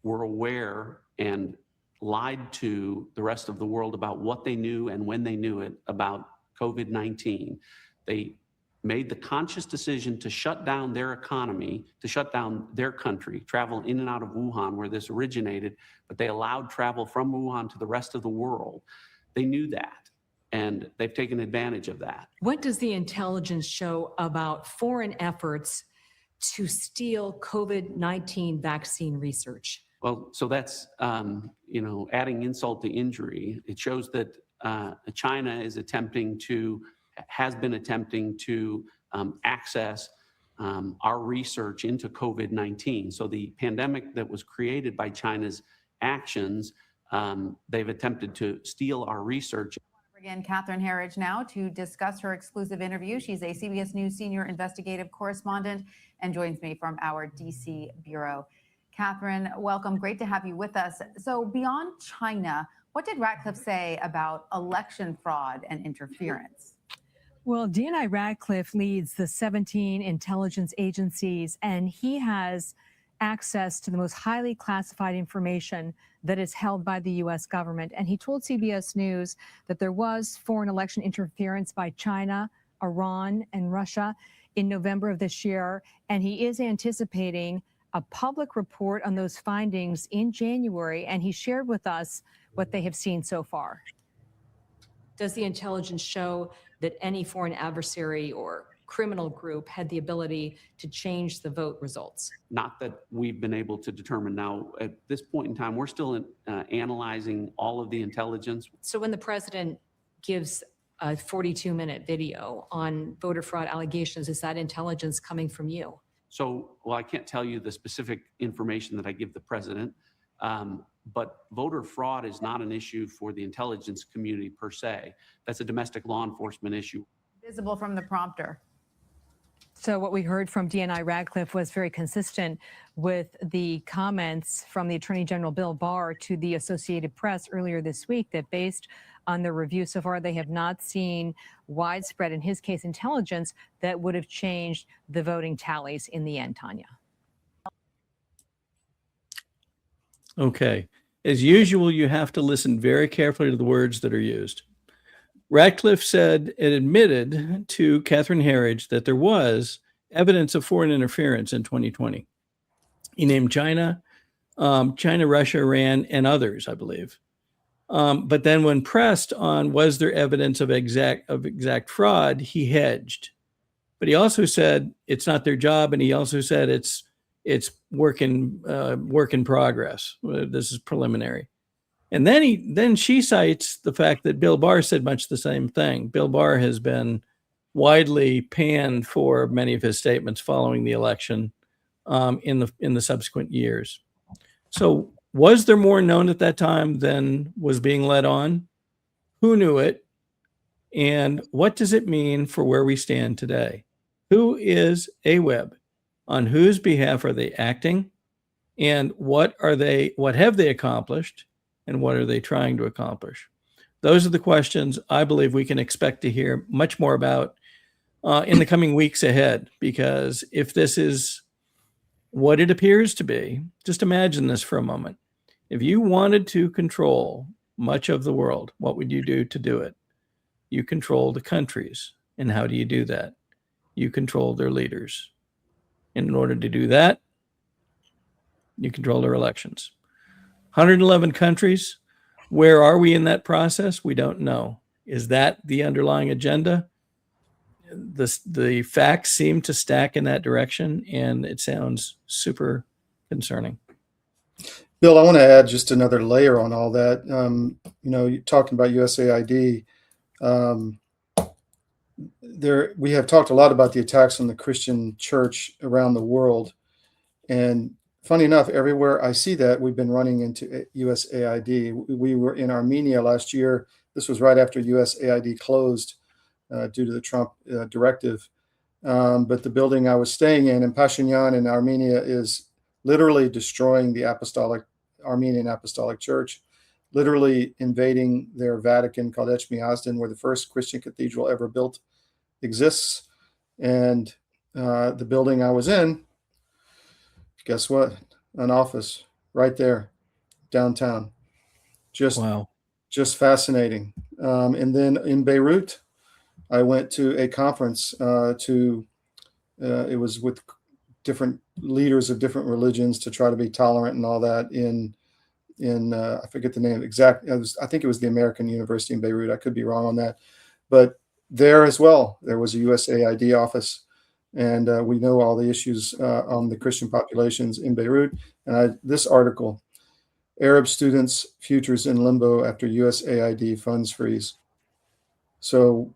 were aware and lied to the rest of the world about what they knew and when they knew it about COVID-19. They made the conscious decision to shut down their economy, to shut down their country, travel in and out of Wuhan where this originated, but they allowed travel from Wuhan to the rest of the world. They knew that, and they've taken advantage of that. What does the intelligence show about foreign efforts to steal COVID-19 vaccine research? Well, so that's, adding insult to injury. It shows that China is has been attempting to access our research into COVID-19. So the pandemic that was created by China's actions, they've attempted to steal our research. Again, Catherine Herridge now to discuss her exclusive interview. She's a CBS News senior investigative correspondent and joins me from our DC bureau. Catherine, welcome. Great to have you with us. So beyond China, what did Ratcliffe say about election fraud and interference? Well, DNI Ratcliffe leads the 17 intelligence agencies, and he has access to the most highly classified information that is held by the U.S. government. And he told CBS News that there was foreign election interference by China, Iran, and Russia in November of this year. And he is anticipating a public report on those findings in January. And he shared with us what they have seen so far. Does the intelligence show that any foreign adversary or criminal group had the ability to change the vote results? Not that we've been able to determine now. At this point in time, we're still analyzing all of the intelligence. So when the president gives a 42-minute video on voter fraud allegations, is that intelligence coming from you? So, well, I can't tell you the specific information that I give the president, but voter fraud is not an issue for the intelligence community per se. That's a domestic law enforcement issue. Visible from the prompter. So what we heard from DNI Ratcliffe was very consistent with the comments from the Attorney General Bill Barr to the Associated Press earlier this week, that based on the review so far, they have not seen widespread, in his case, intelligence that would have changed the voting tallies in the end, Tanya. Okay. As usual, you have to listen very carefully to the words that are used. Ratcliffe said and admitted to Catherine Herridge that there was evidence of foreign interference in 2020. He named China, Russia, Iran, and others, I believe. But then when pressed on was there evidence of exact fraud, he hedged. But he also said it's not their job, and he also said it's work in progress. This is preliminary. And then she cites the fact that Bill Barr said much the same thing. Bill Barr has been widely panned for many of his statements following the election in the subsequent years. So was there more known at that time than was being let on? Who knew it? And what does it mean for where we stand today? Who is AWEB? On whose behalf are they acting? And what have they accomplished? And what are they trying to accomplish? Those are the questions I believe we can expect to hear much more about in the coming weeks ahead, because if this is what it appears to be, just imagine this for a moment. If you wanted to control much of the world, what would you do to do it? You control the countries. And how do you do that? You control their leaders. And in order to do that, you control their elections. 111 countries. Where are we in that process? We don't know. Is that the underlying agenda? The facts seem to stack in that direction, and it sounds super concerning. Bill, I want to add just another layer on all that. You're talking about USAID. We have talked a lot about the attacks on the Christian church around the world, and funny enough, everywhere I see that, we've been running into USAID. We were in Armenia last year. This was right after USAID closed due to the Trump directive. But the building I was staying in Pashinyan in Armenia is literally destroying the Armenian Apostolic Church, literally invading their Vatican called Echmiadzin, where the first Christian cathedral ever built exists. And the building I was in, guess what? An office right there, downtown. Wow. Just fascinating. And then in Beirut, I went to a conference it was with different leaders of different religions to try to be tolerant and all that in I forget the name exact. I think it was the American University in Beirut. I could be wrong on that. But there as well, there was a USAID office. And we know all the issues on the Christian populations in Beirut. And this article, Arab students' futures in limbo after USAID funds freeze. So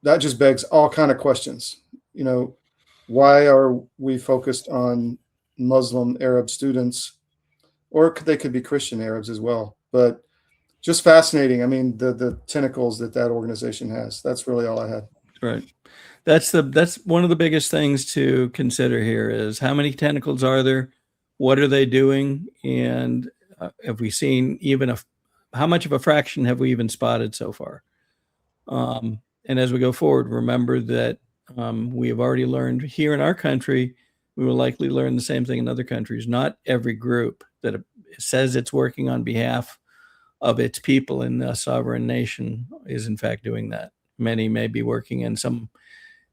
that just begs all kind of questions. Why are we focused on Muslim Arab students, or they could be Christian Arabs as well? But just fascinating. I mean, the tentacles that organization has. That's really all I had. Right. That's one of the biggest things to consider here is how many tentacles are there? What are they doing? And have we seen even how much of a fraction have we even spotted so far? And as we go forward, remember that we have already learned here in our country, we will likely learn the same thing in other countries. Not every group that says it's working on behalf of its people in a sovereign nation is in fact doing that. Many may be working in some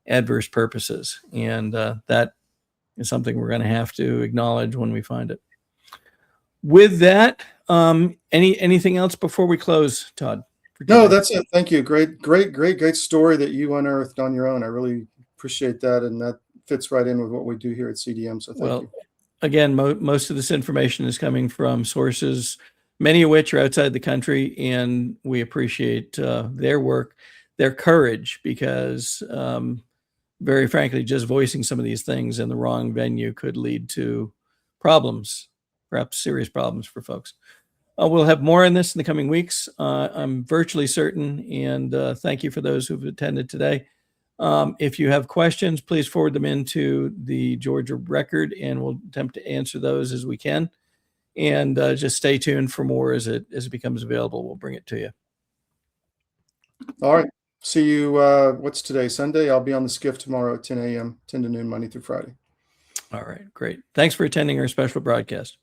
adverse purposes, and that is something we're going to have to acknowledge when we find it. With that, anything else before we close, Todd? No, that's it. Thank you. Great story that you unearthed on your own. I really appreciate that, and that fits right in with what we do here at CDM. So thank you. Again, most of this information is coming from sources, many of which are outside the country, and we appreciate their work, their courage, because very frankly, just voicing some of these things in the wrong venue could lead to problems, perhaps serious problems for folks. We'll have more on this in the coming weeks. I'm virtually certain, and thank you for those who've attended today. If you have questions, please forward them into the Georgia Record, and we'll attempt to answer those as we can. And just stay tuned for more as it becomes available. We'll bring it to you. All right. See you. What's today? Sunday. I'll be on the skiff tomorrow at 10 a.m., 10 to noon, Monday through Friday. All right. Great. Thanks for attending our special broadcast.